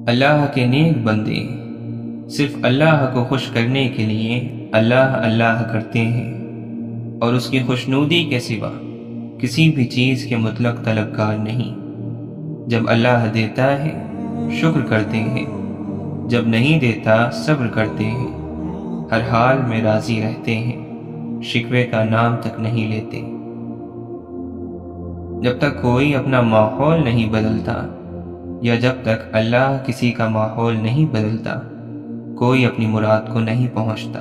اللہ کے نیک بندے صرف اللہ کو خوش کرنے کے لیے اللہ اللہ کرتے ہیں اور اس کی خوشنودی کے سوا کسی بھی چیز کے مطلق طلبگار نہیں۔ جب اللہ دیتا ہے شکر کرتے ہیں، جب نہیں دیتا صبر کرتے ہیں، ہر حال میں راضی رہتے ہیں، شکوے کا نام تک نہیں لیتے۔ جب تک کوئی اپنا ماحول نہیں بدلتا یا جب تک اللہ کسی کا ماحول نہیں بدلتا، کوئی اپنی مراد کو نہیں پہنچتا۔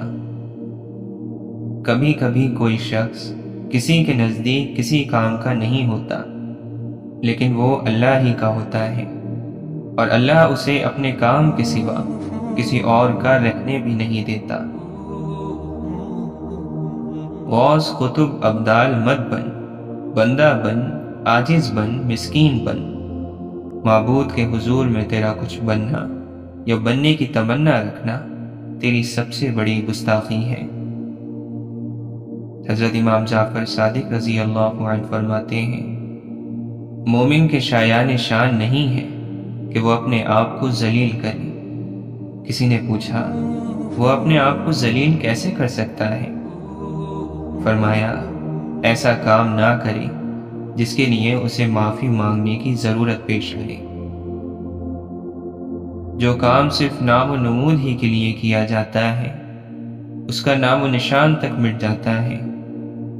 کبھی کبھی کوئی شخص کسی کے نزدیک کسی کام کا نہیں ہوتا، لیکن وہ اللہ ہی کا ہوتا ہے، اور اللہ اسے اپنے کام کے سوا کسی اور کا رہنے بھی نہیں دیتا۔ غوث قطب ابدال مت بن، بندہ بن، عاجز بن، مسکین بن۔ معبود کے حضور میں تیرا کچھ بننا یا بننے کی تمنا رکھنا تیری سب سے بڑی گستاخی ہے۔ حضرت امام جعفر صادق رضی اللہ عنہ فرماتے ہیں، مومن کے شایان شان نہیں ہے کہ وہ اپنے آپ کو ذلیل کرے۔ کسی نے پوچھا، وہ اپنے آپ کو ذلیل کیسے کر سکتا ہے؟ فرمایا، ایسا کام نہ کرے جس کے لیے اسے معافی مانگنے کی ضرورت پیش آئے۔ جو کام صرف نام و نمود ہی کے لیے کیا جاتا ہے، اس کا نام و نشان تک مٹ جاتا ہے،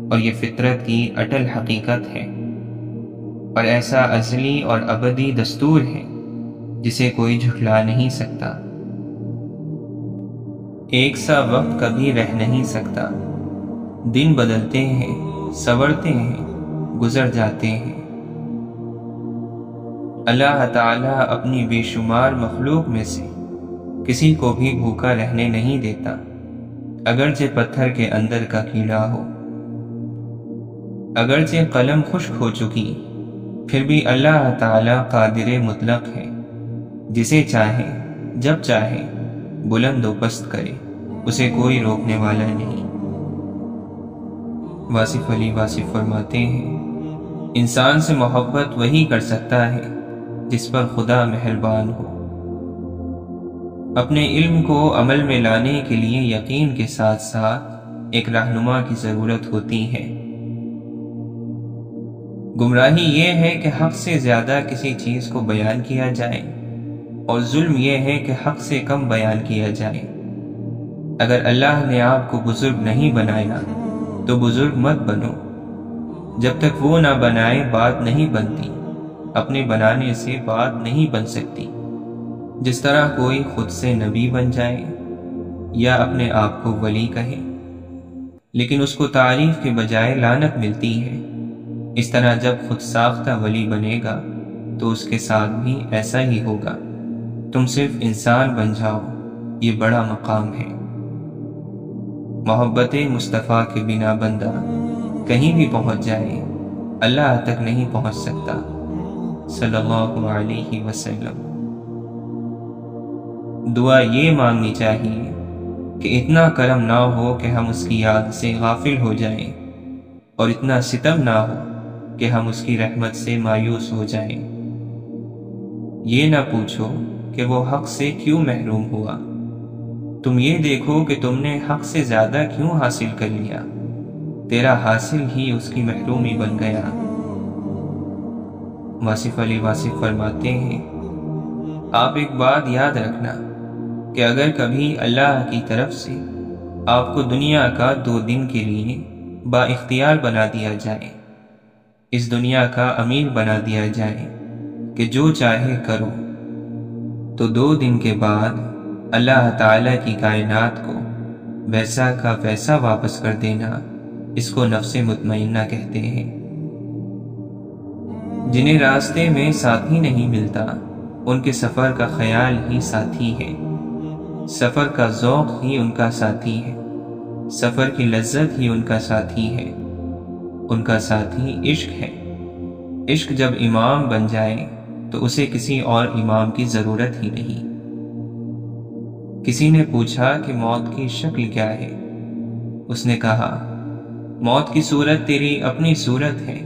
اور یہ فطرت کی اٹل حقیقت ہے، اور ایسا ازلی اور ابدی دستور ہے جسے کوئی جھٹلا نہیں سکتا۔ ایک سا وقت کبھی رہ نہیں سکتا، دن بدلتے ہیں، سنورتے ہیں، گزر جاتے ہیں۔ اللہ تعالیٰ اپنی بے شمار مخلوق میں سے کسی کو بھی بھوکا رہنے نہیں دیتا، اگرچہ پتھر کے اندر کا کیڑا ہو۔ اگرچہ قلم خشک ہو چکی، پھر بھی اللہ تعالیٰ قادر مطلق ہے، جسے چاہے جب چاہے بلند و پست کرے، اسے کوئی روکنے والا نہیں۔ واصف علی واصف فرماتے ہیں، انسان سے محبت وہی کر سکتا ہے جس پر خدا مہربان ہو۔ اپنے علم کو عمل میں لانے کے لیے یقین کے ساتھ ساتھ ایک رہنما کی ضرورت ہوتی ہے۔ گمراہی یہ ہے کہ حق سے زیادہ کسی چیز کو بیان کیا جائے، اور ظلم یہ ہے کہ حق سے کم بیان کیا جائے۔ اگر اللہ نے آپ کو بزرگ نہیں بنایا تو بزرگ مت بنو، جب تک وہ نہ بنائے بات نہیں بنتی، اپنے بنانے سے بات نہیں بن سکتی۔ جس طرح کوئی خود سے نبی بن جائے یا اپنے آپ کو ولی کہے لیکن اس کو تعریف کے بجائے لعنت ملتی ہے، اس طرح جب خود ساختہ ولی بنے گا تو اس کے ساتھ بھی ایسا ہی ہوگا۔ تم صرف انسان بن جاؤ، یہ بڑا مقام ہے۔ محبت مصطفیٰ کے بنا بندہ کہیں بھی پہنچ جائے، اللہ تک نہیں پہنچ سکتا، صلی اللہ علیہ وسلم۔ دعا یہ مانگنی چاہیے کہ اتنا کرم نہ ہو کہ ہم اس کی یاد سے غافل ہو جائیں، اور اتنا ستم نہ ہو کہ ہم اس کی رحمت سے مایوس ہو جائیں۔ یہ نہ پوچھو کہ وہ حق سے کیوں محروم ہوا، تم یہ دیکھو کہ تم نے حق سے زیادہ کیوں حاصل کر لیا، تیرا حاصل ہی اس کی محرومی بن گیا۔ واصف علی واصف فرماتے ہیں، آپ ایک بات یاد رکھنا کہ اگر کبھی اللہ کی طرف سے آپ کو دنیا کا 2 دن کے لیے با اختیار بنا دیا جائے، اس دنیا کا امیر بنا دیا جائے کہ جو چاہے کرو، تو 2 دن کے بعد اللہ تعالیٰ کی کائنات کو ویسا کا ویسا واپس کر دینا، اس کو نفس مطمئنہ کہتے ہیں۔ جنہیں راستے میں ساتھی نہیں ملتا، ان کے سفر کا خیال ہی ساتھی ہے، سفر کا ذوق ہی ان کا ساتھی ہے، سفر کی لذت ہی ان کا ساتھی ہے، ان کا ساتھی عشق ہے۔ عشق جب امام بن جائے تو اسے کسی اور امام کی ضرورت ہی نہیں۔ کسی نے پوچھا کہ موت کی شکل کیا ہے؟ اس نے کہا، موت کی صورت تیری اپنی صورت ہے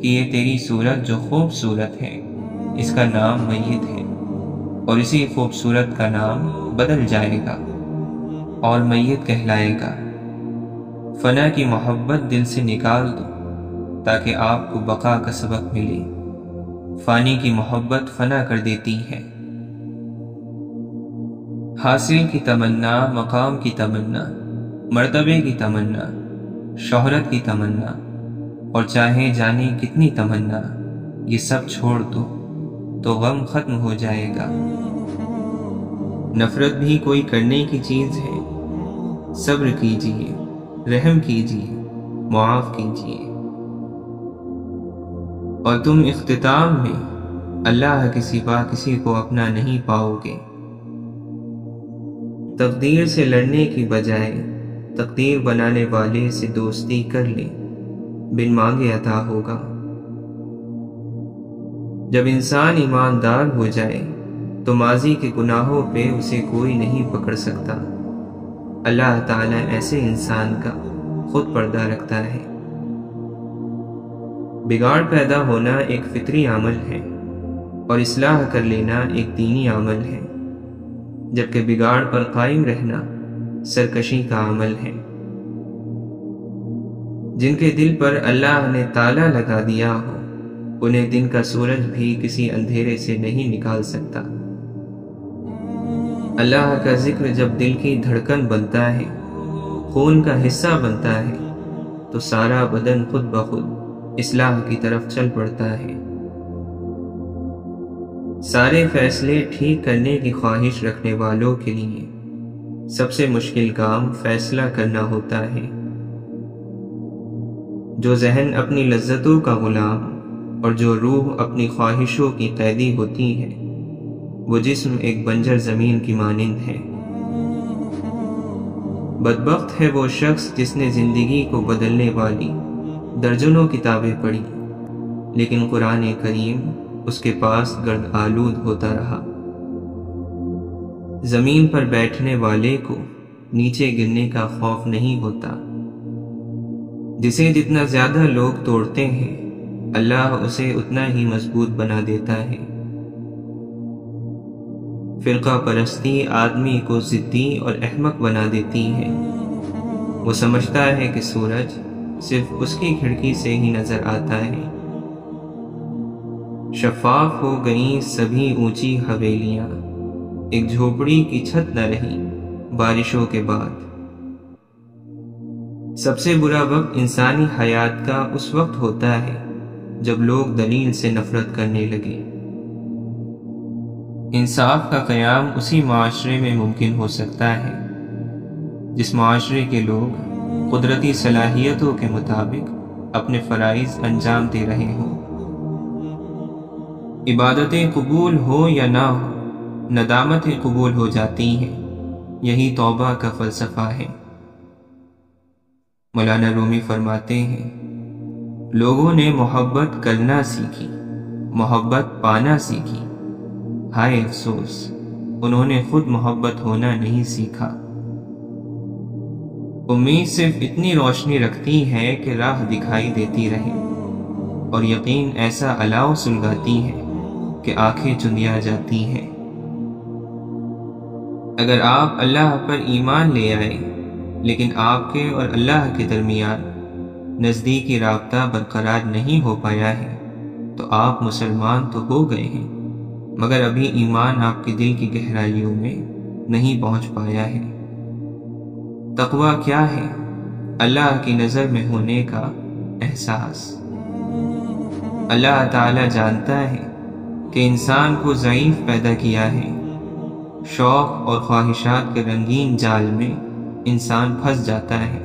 کہ یہ تیری صورت جو خوبصورت ہے، اس کا نام میت ہے، اور اسی خوبصورت کا نام بدل جائے گا اور میت کہلائے گا۔ فنا کی محبت دل سے نکال دو تاکہ آپ کو بقا کا سبق ملے۔ فانی کی محبت فنا کر دیتی ہے۔ حاصل کی تمنا، مقام کی تمنا، مرتبے کی تمنا، شہرت کی تمنا اور چاہے جانے کتنی تمنا، یہ سب چھوڑ دو تو غم ختم ہو جائے گا۔ نفرت بھی کوئی کرنے کی چیز ہے۔ صبر کیجئے، رحم کیجئے، معاف کیجئے، اور تم اختتام میں اللہ کے سوا کسی کو اپنا نہیں پاؤ گے۔ تقدیر سے لڑنے کی بجائے تقدیر بنانے والے سے دوستی کر لے، بن مانگے عطا ہوگا۔ جب انسان ایماندار ہو جائے تو ماضی کے گناہوں پہ اسے کوئی نہیں پکڑ سکتا۔ اللہ تعالیٰ ایسے انسان کا خود پردہ رکھتا ہے۔ بگاڑ پیدا ہونا ایک فطری عمل ہے اور اصلاح کر لینا ایک دینی عمل ہے، جبکہ بگاڑ پر قائم رہنا سرکشی کا عمل ہے۔ جن کے دل پر اللہ نے تالا لگا دیا ہو انہیں دن کا سورج بھی کسی اندھیرے سے نہیں نکال سکتا۔ اللہ کا ذکر جب دل کی دھڑکن بنتا ہے، خون کا حصہ بنتا ہے، تو سارا بدن خود بخود اصلاح کی طرف چل پڑتا ہے۔ سارے فیصلے ٹھیک کرنے کی خواہش رکھنے والوں کے لیے سب سے مشکل کام فیصلہ کرنا ہوتا ہے۔ جو ذہن اپنی لذتوں کا غلام اور جو روح اپنی خواہشوں کی قیدی ہوتی ہے، وہ جسم ایک بنجر زمین کی مانند ہے۔ بدبخت ہے وہ شخص جس نے زندگی کو بدلنے والی درجنوں کتابیں پڑھی، لیکن قرآن کریم اس کے پاس گرد آلود ہوتا رہا۔ زمین پر بیٹھنے والے کو نیچے گرنے کا خوف نہیں ہوتا۔ جسے جتنا زیادہ لوگ توڑتے ہیں اللہ اسے اتنا ہی مضبوط بنا دیتا ہے۔ فرقہ پرستی آدمی کو ضدی اور احمق بنا دیتی ہے۔ وہ سمجھتا ہے کہ سورج صرف اس کی کھڑکی سے ہی نظر آتا ہے۔ شفاف ہو گئیں سبھی اونچی حویلیاں، ایک جھوپڑی کی چھت نہ رہی بارشوں کے بعد۔ سب سے برا وقت انسانی حیات کا اس وقت ہوتا ہے جب لوگ دلیل سے نفرت کرنے لگے۔ انصاف کا قیام اسی معاشرے میں ممکن ہو سکتا ہے جس معاشرے کے لوگ قدرتی صلاحیتوں کے مطابق اپنے فرائض انجام دے رہے ہوں۔ عبادتیں قبول ہو یا نہ ہو، ندامتیں قبول ہو جاتی ہیں، یہی توبہ کا فلسفہ ہے۔ مولانا رومی فرماتے ہیں، لوگوں نے محبت کرنا سیکھی، محبت پانا سیکھی، ہائے افسوس انہوں نے خود محبت ہونا نہیں سیکھا۔ امید صرف اتنی روشنی رکھتی ہے کہ راہ دکھائی دیتی رہے، اور یقین ایسا الاؤ سلگاتی ہے کہ آنکھیں چندیا جاتی ہیں۔ اگر آپ اللہ پر ایمان لے آئے لیکن آپ کے اور اللہ کے درمیان نزدیکی رابطہ برقرار نہیں ہو پایا ہے تو آپ مسلمان تو ہو گئے ہیں، مگر ابھی ایمان آپ کے دل کی گہرائیوں میں نہیں پہنچ پایا ہے۔ تقویٰ کیا ہے؟ اللہ کی نظر میں ہونے کا احساس۔ اللہ تعالی جانتا ہے کہ انسان کو ضعیف پیدا کیا ہے۔ شوق اور خواہشات کے رنگین جال میں انسان پھنس جاتا ہے،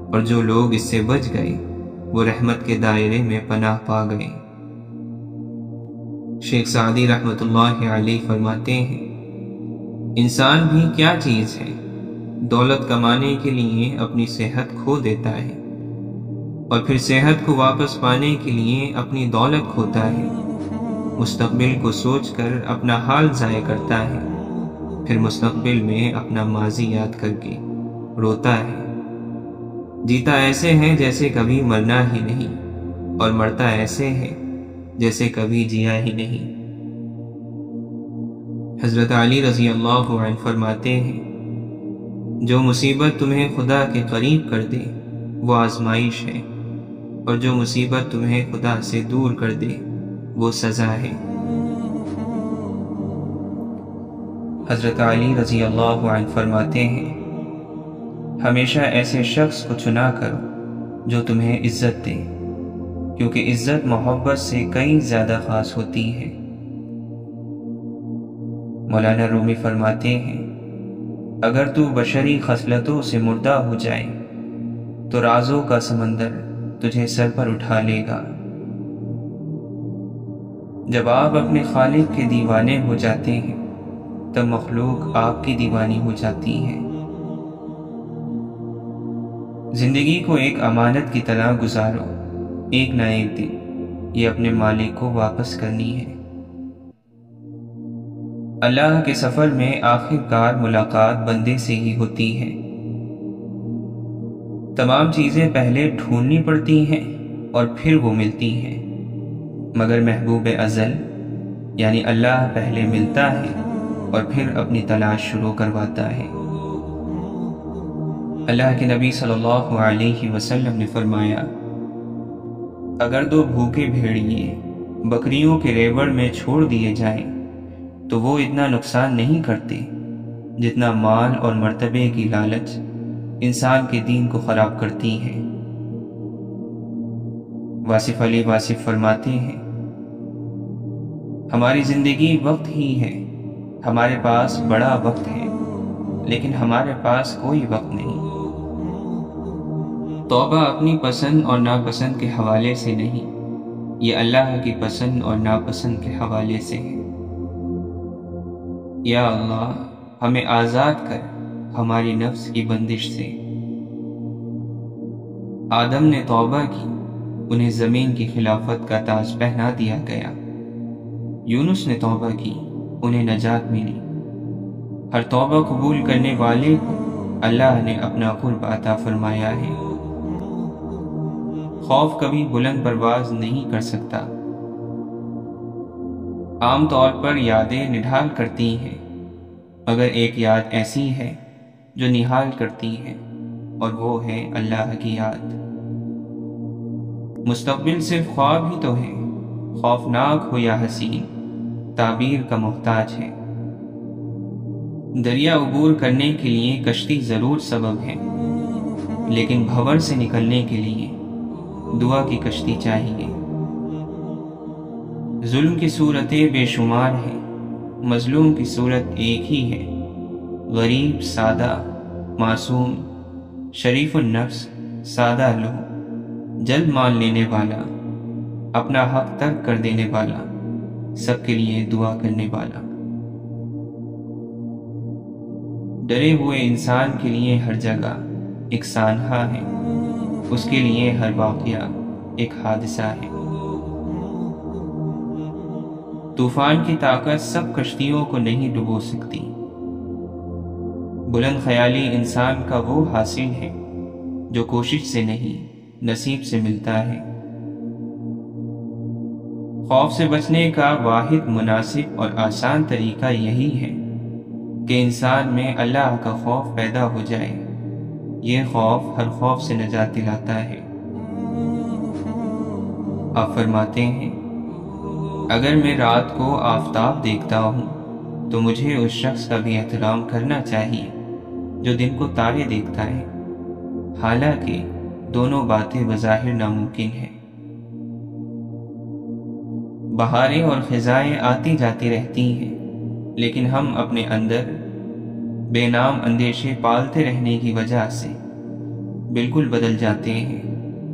اور جو لوگ اس سے بچ گئے وہ رحمت کے دائرے میں پناہ پا گئے۔ شیخ سعدی رحمۃ اللہ علیہ فرماتے ہیں، انسان بھی کیا چیز ہے؟ دولت کمانے کے لیے اپنی صحت کھو دیتا ہے، اور پھر صحت کو واپس پانے کے لیے اپنی دولت کھوتا ہے۔ مستقبل کو سوچ کر اپنا حال ضائع کرتا ہے، پھر مستقبل میں اپنا ماضی یاد کر کے روتا ہے۔ جیتا ایسے ہے جیسے کبھی مرنا ہی نہیں، اور مرتا ایسے ہے جیسے کبھی جیا ہی نہیں۔ حضرت علی رضی اللہ عنہ فرماتے ہیں جو مصیبت تمہیں خدا کے قریب کر دے وہ آزمائش ہے، اور جو مصیبت تمہیں خدا سے دور کر دے وہ سزا ہے۔ حضرت علی رضی اللہ عنہ فرماتے ہیں ہمیشہ ایسے شخص کو چنا کرو جو تمہیں عزت دے، کیونکہ عزت محبت سے کئی زیادہ خاص ہوتی ہے۔ مولانا رومی فرماتے ہیں اگر تو بشری خصلتوں سے مردہ ہو جائے تو رازوں کا سمندر تجھے سر پر اٹھا لے گا۔ جب آپ اپنے خالق کے دیوانے ہو جاتے ہیں تب مخلوق آپ کی دیوانی ہو جاتی ہے۔ زندگی کو ایک امانت کی طرح گزارو، ایک نہ ایک دن یہ اپنے مالک کو واپس کرنی ہے۔ اللہ کے سفر میں آخر کار ملاقات بندے سے ہی ہوتی ہے۔ تمام چیزیں پہلے ڈھونڈنی پڑتی ہیں اور پھر وہ ملتی ہیں، مگر محبوب ازل یعنی اللہ پہلے ملتا ہے اور پھر اپنی تلاش شروع کرواتا ہے۔ اللہ کے نبی صلی اللہ علیہ وسلم نے فرمایا اگر دو بھوکے بھیڑیے بکریوں کے ریوڑ میں چھوڑ دیے جائیں تو وہ اتنا نقصان نہیں کرتے جتنا مال اور مرتبے کی لالچ انسان کے دین کو خراب کرتی ہے۔ واصف علی واصف فرماتے ہیں ہماری زندگی وقت ہی ہے، ہمارے پاس بڑا وقت ہے لیکن ہمارے پاس کوئی وقت نہیں۔ توبہ اپنی پسند اور ناپسند کے حوالے سے نہیں، یہ اللہ کی پسند اور ناپسند کے حوالے سے ہے۔ یا اللہ ہمیں آزاد کر ہماری نفس کی بندش سے۔ آدم نے توبہ کی، انہیں زمین کی خلافت کا تاج پہنا دیا گیا۔ یونس نے توبہ کی، انہیں نجات ملی۔ ہر توبہ قبول کرنے والے کو اللہ نے اپنا قرب عطا فرمایا ہے۔ خوف کبھی بلند پرواز نہیں کر سکتا۔ عام طور پر یادیں نڈھال کرتی ہیں، مگر ایک یاد ایسی ہے جو نہال کرتی ہے، اور وہ ہے اللہ کی یاد۔ مستقبل صرف خواب ہی تو ہے، خوفناک ہو یا حسین، تعبیر کا محتاج ہے۔ دریا عبور کرنے کے لیے کشتی ضرور سبب ہے، لیکن بھنور سے نکلنے کے لیے دعا کی کشتی چاہیے۔ ظلم کی صورتیں بے شمار ہیں، مظلوم کی صورت ایک ہی ہے۔ غریب، سادہ، معصوم، شریف النفس، سادہ لوح، جلد مان لینے والا، اپنا حق ترک کر دینے والا، سب کے لیے دعا کرنے والا۔ ڈرے ہوئے انسان کے لیے ہر جگہ ایک سانحہ ہے، اس کے لیے ہر واقعہ ایک حادثہ ہے۔ طوفان کی طاقت سب کشتیوں کو نہیں ڈبو سکتی۔ بلند خیالی انسان کا وہ حاصل ہے جو کوشش سے نہیں نصیب سے ملتا ہے۔ خوف سے بچنے کا واحد مناسب اور آسان طریقہ یہی ہے کہ انسان میں اللہ کا خوف پیدا ہو جائے۔ یہ خوف ہر خوف سے نجات دلاتا ہے۔ آپ فرماتے ہیں اگر میں رات کو آفتاب دیکھتا ہوں تو مجھے اس شخص کا بھی احترام کرنا چاہیے جو دن کو تارے دیکھتا ہے، حالانکہ دونوں باتیں بظاہر ناممکن ہیں۔ بہاریں اور خزائیں آتی جاتی رہتی ہیں، لیکن ہم اپنے اندر بے نام اندیشے پالتے رہنے کی وجہ سے بالکل بدل جاتے ہیں،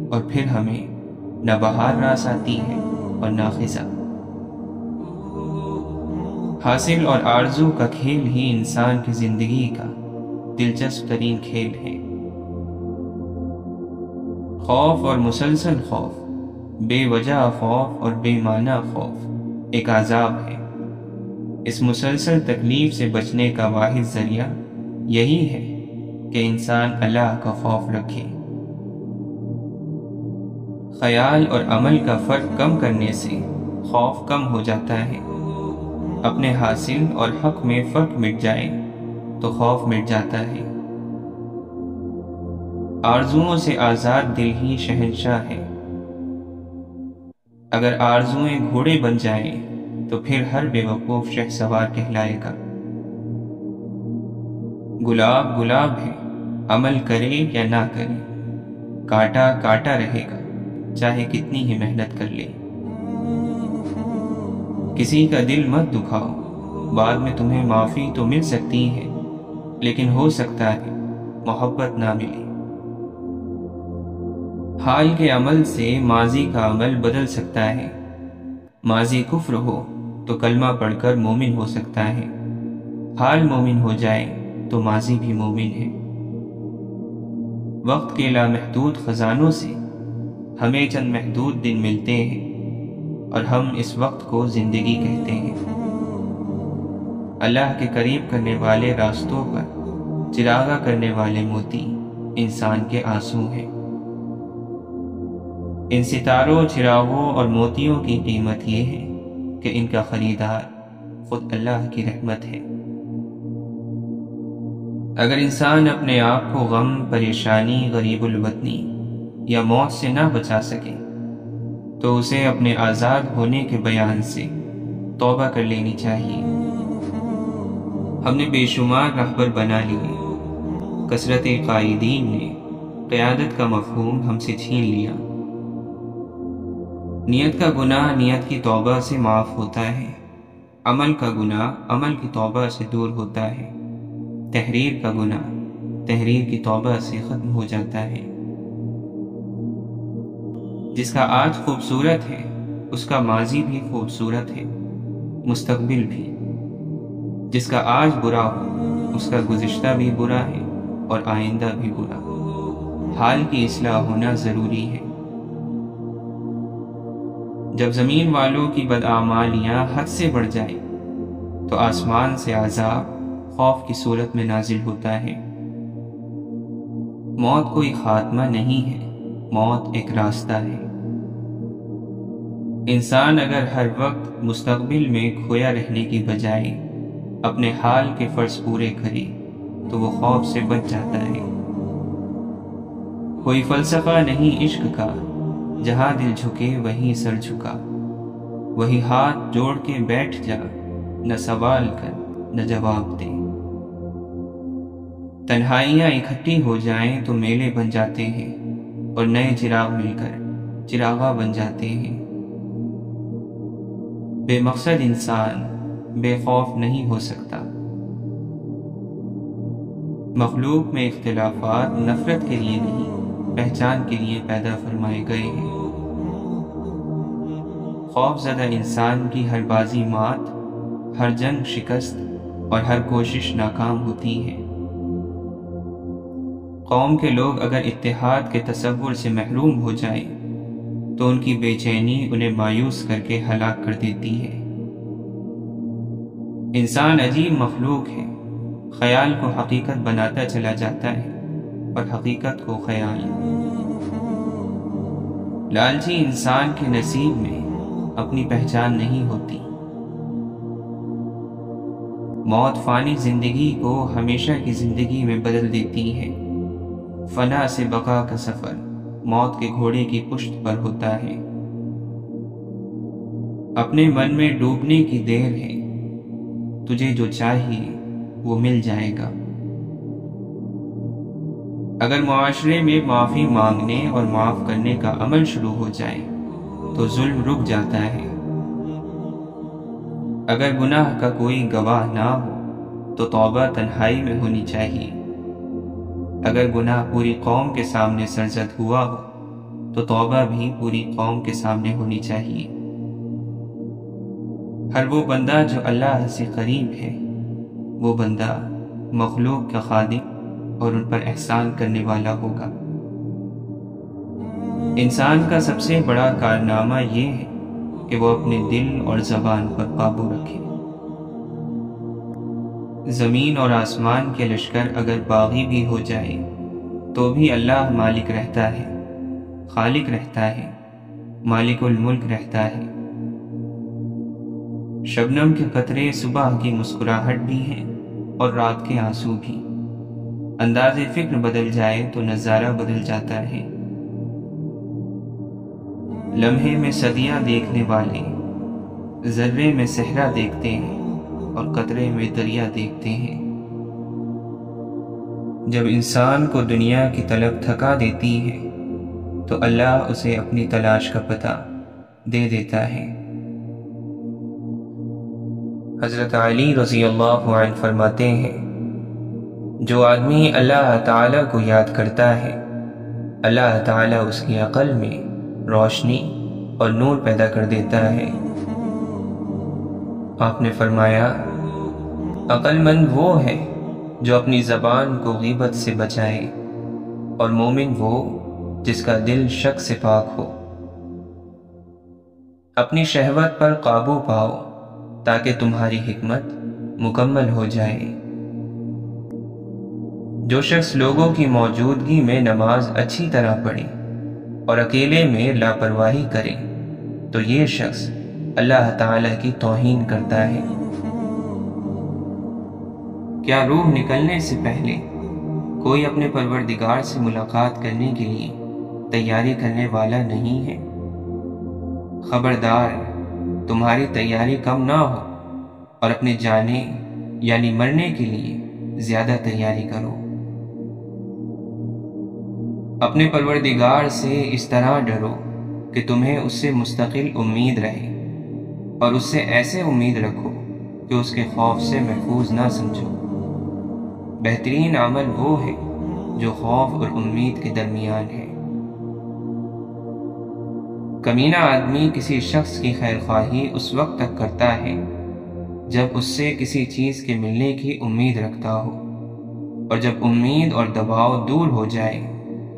اور پھر ہمیں نہ بہار راس آتی ہے اور نہ خزاں۔ حاصل اور آرزو کا کھیل ہی انسان کی زندگی کا دلچسپ ترین کھیل ہے۔ خوف اور مسلسل خوف، بے وجہ خوف اور بے معنی خوف ایک عذاب ہے۔ اس مسلسل تکلیف سے بچنے کا واحد ذریعہ یہی ہے کہ انسان اللہ کا خوف رکھے۔ خیال اور عمل کا فرق کم کرنے سے خوف کم ہو جاتا ہے۔ اپنے حاصل اور حق میں فرق مٹ جائے تو خوف مٹ جاتا ہے۔ آرزوؤں سے آزاد دل ہی شہنشاہ ہے۔ اگر آرزوئیں گھوڑے بن جائیں تو پھر ہر بے وقوف شہسوار کہلائے گا۔ گلاب گلاب ہے، عمل کرے یا نہ کرے، کاٹا کاٹا رہے گا چاہے کتنی ہی محنت کر لے۔ کسی کا دل مت دکھاؤ، بعد میں تمہیں معافی تو مل سکتی ہے، لیکن ہو سکتا ہے محبت نہ ملے۔ حال کے عمل سے ماضی کا عمل بدل سکتا ہے۔ ماضی کفر ہو تو کلمہ پڑھ کر مومن ہو سکتا ہے، حال مومن ہو جائے تو ماضی بھی مومن ہے۔ وقت کے لامحدود خزانوں سے ہمیں چند محدود دن ملتے ہیں اور ہم اس وقت کو زندگی کہتے ہیں۔ اللہ کے قریب کرنے والے راستوں پر چراغاں کرنے والے موتی انسان کے آنسو ہیں۔ ان ستاروں، چراغوں اور موتیوں کی قیمت یہ ہے کہ ان کا خریدار خود اللہ کی رحمت ہے۔ اگر انسان اپنے آپ کو غم، پریشانی، غریب الوطنی یا موت سے نہ بچا سکے تو اسے اپنے آزاد ہونے کے بیان سے توبہ کر لینی چاہیے۔ ہم نے بے شمار رہبر بنا لیے، کثرت قائدین نے قیادت کا مفہوم ہم سے چھین لیا۔ نیت کا گناہ نیت کی توبہ سے معاف ہوتا ہے، عمل کا گناہ عمل کی توبہ سے دور ہوتا ہے، تحریر کا گناہ تحریر کی توبہ سے ختم ہو جاتا ہے۔ جس کا آج خوبصورت ہے اس کا ماضی بھی خوبصورت ہے، مستقبل بھی۔ جس کا آج برا ہو اس کا گزشتہ بھی برا ہے اور آئندہ بھی برا۔ حال کی اصلاح ہونا ضروری ہے۔ جب زمین والوں کی بداعمالیاں حد سے بڑھ جائیں تو آسمان سے عذاب خوف کی صورت میں نازل ہوتا ہے۔ موت کوئی خاتمہ نہیں ہے، موت ایک راستہ ہے۔ انسان اگر ہر وقت مستقبل میں کھویا رہنے کی بجائے اپنے حال کے فرض پورے کرے تو وہ خوف سے بچ جاتا ہے۔ کوئی فلسفہ نہیں عشق کا، جہاں دل جھکے وہیں سر جھکا، وہی ہاتھ جوڑ کے بیٹھ جا، نہ سوال کر نہ جواب دے۔ تنہائیاں اکٹھی ہو جائیں تو میلے بن جاتے ہیں اور نئے چراغ مل کر چراغاں بن جاتے ہیں۔ بے مقصد انسان بے خوف نہیں ہو سکتا۔ مخلوق میں اختلافات نفرت کے لیے نہیں، پہچان کے لیے پیدا فرمائے گئے ہیں۔ خوف زدہ انسان کی ہر بازی مات، ہر جنگ شکست اور ہر کوشش ناکام ہوتی ہے۔ قوم کے لوگ اگر اتحاد کے تصور سے محروم ہو جائیں تو ان کی بے چینی انہیں مایوس کر کے ہلاک کر دیتی ہے۔ انسان عجیب مخلوق ہے، خیال کو حقیقت بناتا چلا جاتا ہے اور حقیقت کو خیال۔ لالچی انسان کے نصیب میں اپنی پہچان نہیں ہوتی۔ موت فانی زندگی کو ہمیشہ کی زندگی میں بدل دیتی ہے۔ فنا سے بقا کا سفر موت کے گھوڑے کی پشت پر ہوتا ہے۔ اپنے من میں ڈوبنے کی دیر ہے، تجھے جو چاہیے وہ مل جائے گا۔ اگر معاشرے میں معافی مانگنے اور معاف کرنے کا عمل شروع ہو جائے تو ظلم رک جاتا ہے۔ اگر گناہ کا کوئی گواہ نہ ہو تو توبہ تنہائی میں ہونی چاہیے۔ اگر گناہ پوری قوم کے سامنے سرزد ہوا ہو تو توبہ بھی پوری قوم کے سامنے ہونی چاہیے۔ ہر وہ بندہ جو اللہ سے قریب ہے وہ بندہ مخلوق کا خادم اور ان پر احسان کرنے والا ہوگا۔ انسان کا سب سے بڑا کارنامہ یہ ہے کہ وہ اپنے دل اور زبان پر قابو رکھے۔ زمین اور آسمان کے لشکر اگر باغی بھی ہو جائے تو بھی اللہ مالک رہتا ہے، خالق رہتا ہے، مالک الملک رہتا ہے۔ شبنم کے قطرے صبح کی مسکراہٹ بھی ہیں اور رات کے آنسو بھی۔ انداز فکر بدل جائے تو نظارہ بدل جاتا ہے۔ لمحے میں صدیاں دیکھنے والے ذرے میں صحرا دیکھتے ہیں اور قطرے میں دریا دیکھتے ہیں۔ جب انسان کو دنیا کی طلب تھکا دیتی ہے تو اللہ اسے اپنی تلاش کا پتہ دے دیتا ہے۔ حضرت علی رضی اللہ عنہ فرماتے ہیں، جو آدمی اللہ تعالیٰ کو یاد کرتا ہے، اللہ تعالیٰ اس کی عقل میں روشنی اور نور پیدا کر دیتا ہے۔ آپ نے فرمایا، عقل مند وہ ہے جو اپنی زبان کو غیبت سے بچائے، اور مومن وہ جس کا دل شک سے پاک ہو۔ اپنی شہوت پر قابو پاؤ تاکہ تمہاری حکمت مکمل ہو جائے۔ جو شخص لوگوں کی موجودگی میں نماز اچھی طرح پڑھے اور اکیلے میں لاپرواہی کرے تو یہ شخص اللہ تعالیٰ کی توہین کرتا ہے۔ کیا روح نکلنے سے پہلے کوئی اپنے پروردگار سے ملاقات کرنے کے لیے تیاری کرنے والا نہیں ہے؟ خبردار، تمہاری تیاری کم نہ ہو اور اپنے جانے یعنی مرنے کے لیے زیادہ تیاری کرو۔ اپنے پروردگار سے اس طرح ڈرو کہ تمہیں اس سے مستقل امید رہے، اور اس سے ایسے امید رکھو کہ اس کے خوف سے محفوظ نہ سمجھو۔ بہترین عمل وہ ہے جو خوف اور امید کے درمیان ہے۔ کمینہ آدمی کسی شخص کی خیر خواہی اس وقت تک کرتا ہے جب اس سے کسی چیز کے ملنے کی امید رکھتا ہو، اور جب امید اور دباؤ دور ہو جائے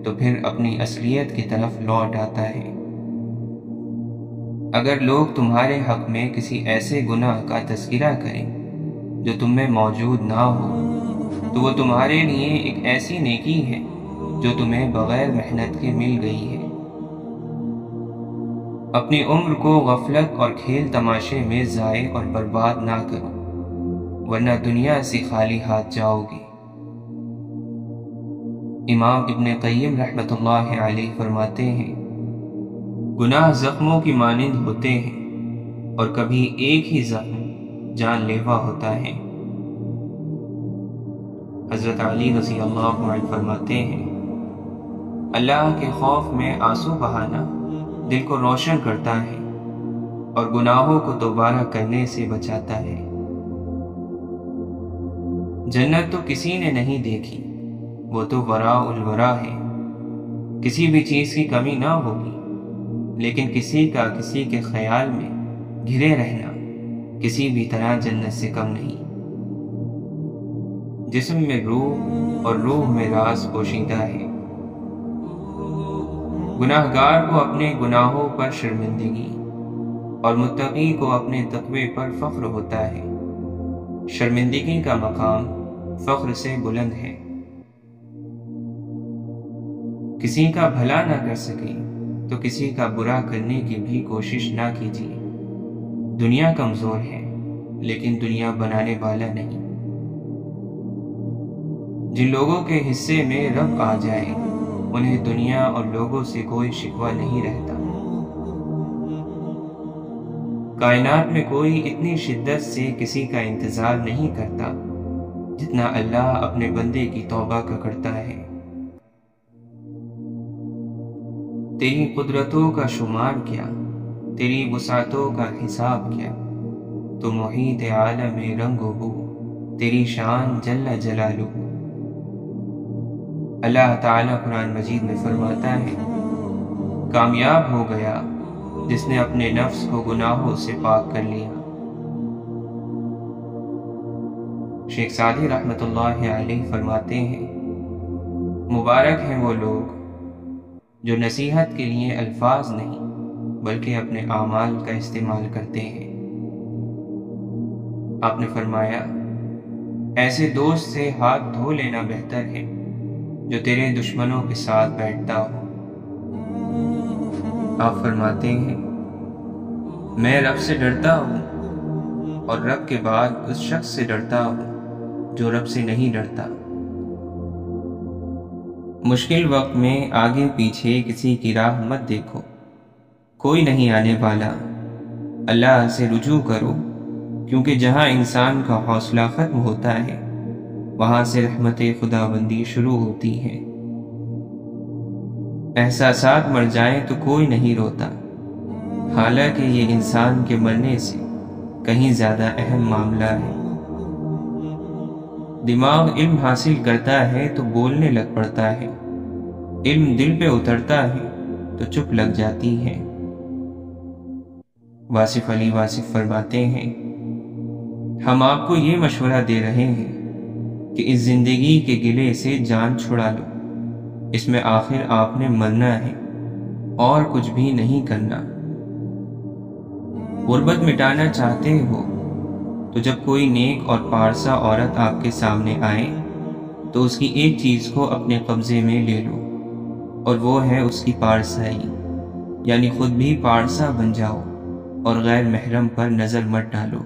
تو پھر اپنی اصلیت کی طرف لوٹ آتا ہے۔ اگر لوگ تمہارے حق میں کسی ایسے گناہ کا تذکرہ کریں جو تم میں موجود نہ ہو تو وہ تمہارے لیے ایک ایسی نیکی ہے جو تمہیں بغیر محنت کے مل گئی ہے۔ اپنی عمر کو غفلت اور کھیل تماشے میں ضائع اور برباد نہ کرو، ورنہ دنیا سے خالی ہاتھ جاؤ گے۔ امام ابن قیم رحمۃ اللہ علیہ فرماتے ہیں، گناہ زخموں کی مانند ہوتے ہیں اور کبھی ایک ہی زخم جان لیوا ہوتا ہے۔ حضرت علی رضی اللہ عنہ فرماتے ہیں، اللہ کے خوف میں آنسو بہانا دل کو روشن کرتا ہے اور گناہوں کو دوبارہ کرنے سے بچاتا ہے۔ جنت تو کسی نے نہیں دیکھی، وہ تو وراء الورا ہے، کسی بھی چیز کی کمی نہ ہوگی، لیکن کسی کا کسی کے خیال میں گھرے رہنا کسی بھی طرح جنت سے کم نہیں۔ جسم میں روح اور روح میں راز پوشیدہ ہے۔ گناہگار کو اپنے گناہوں پر شرمندگی اور متقی کو اپنے تقوی پر فخر ہوتا ہے۔ شرمندگی کا مقام فخر سے بلند ہے۔ کسی کا بھلا نہ کر سکے تو کسی کا برا کرنے کی بھی کوشش نہ کیجیے۔ دنیا کمزور ہے لیکن دنیا بنانے والا نہیں۔ جن لوگوں کے حصے میں رب آ جائے انہیں دنیا اور لوگوں سے کوئی شکوہ نہیں رہتا۔ کائنات میں کوئی اتنی شدت سے کسی کا انتظار نہیں کرتا جتنا اللہ اپنے بندے کی توبہ کا کرتا ہے۔ تیری قدرتوں کا شمار کیا، تیری وسعتوں کا حساب کیا، تو محیط عالم رنگ و بو، تیری شان جل جلالہ۔ اللہ تعالیٰ قرآن مجید میں فرماتا ہے، کامیاب ہو گیا جس نے اپنے نفس کو گناہوں سے پاک کر لیا۔ شیخ سعدی رحمۃ اللہ علیہ فرماتے ہیں، مبارک ہیں وہ لوگ جو نصیحت کے لیے الفاظ نہیں بلکہ اپنے اعمال کا استعمال کرتے ہیں۔ آپ نے فرمایا، ایسے دوست سے ہاتھ دھو لینا بہتر ہے جو تیرے دشمنوں کے ساتھ بیٹھتا ہو۔ آپ فرماتے ہیں، میں رب سے ڈرتا ہوں اور رب کے بعد اس شخص سے ڈرتا ہوں جو رب سے نہیں ڈرتا۔ مشکل وقت میں آگے پیچھے کسی کی راہ مت دیکھو، کوئی نہیں آنے والا، اللہ سے رجوع کرو، کیونکہ جہاں انسان کا حوصلہ ختم ہوتا ہے وہاں سے رحمت خداوندی شروع ہوتی ہے۔ احساسات مر جائیں تو کوئی نہیں روتا، حالانکہ یہ انسان کے مرنے سے کہیں زیادہ اہم معاملہ ہے۔ دماغ علم حاصل کرتا ہے تو بولنے لگ پڑتا ہے، علم دل پہ اترتا ہے تو چپ لگ جاتی ہے۔ واصف علی واصف فرماتے ہیں، ہم آپ کو یہ مشورہ دے رہے ہیں کہ اس زندگی کے گلے سے جان چھڑا لو، اس میں آخر آپ نے مرنا ہے اور کچھ بھی نہیں کرنا۔ غربت مٹانا چاہتے ہو تو جب کوئی نیک اور پارسا عورت آپ کے سامنے آئے تو اس کی ایک چیز کو اپنے قبضے میں لے لو، اور وہ ہے اس کی پارسائی، یعنی خود بھی پارسا بن جاؤ اور غیر محرم پر نظر مت ڈالو۔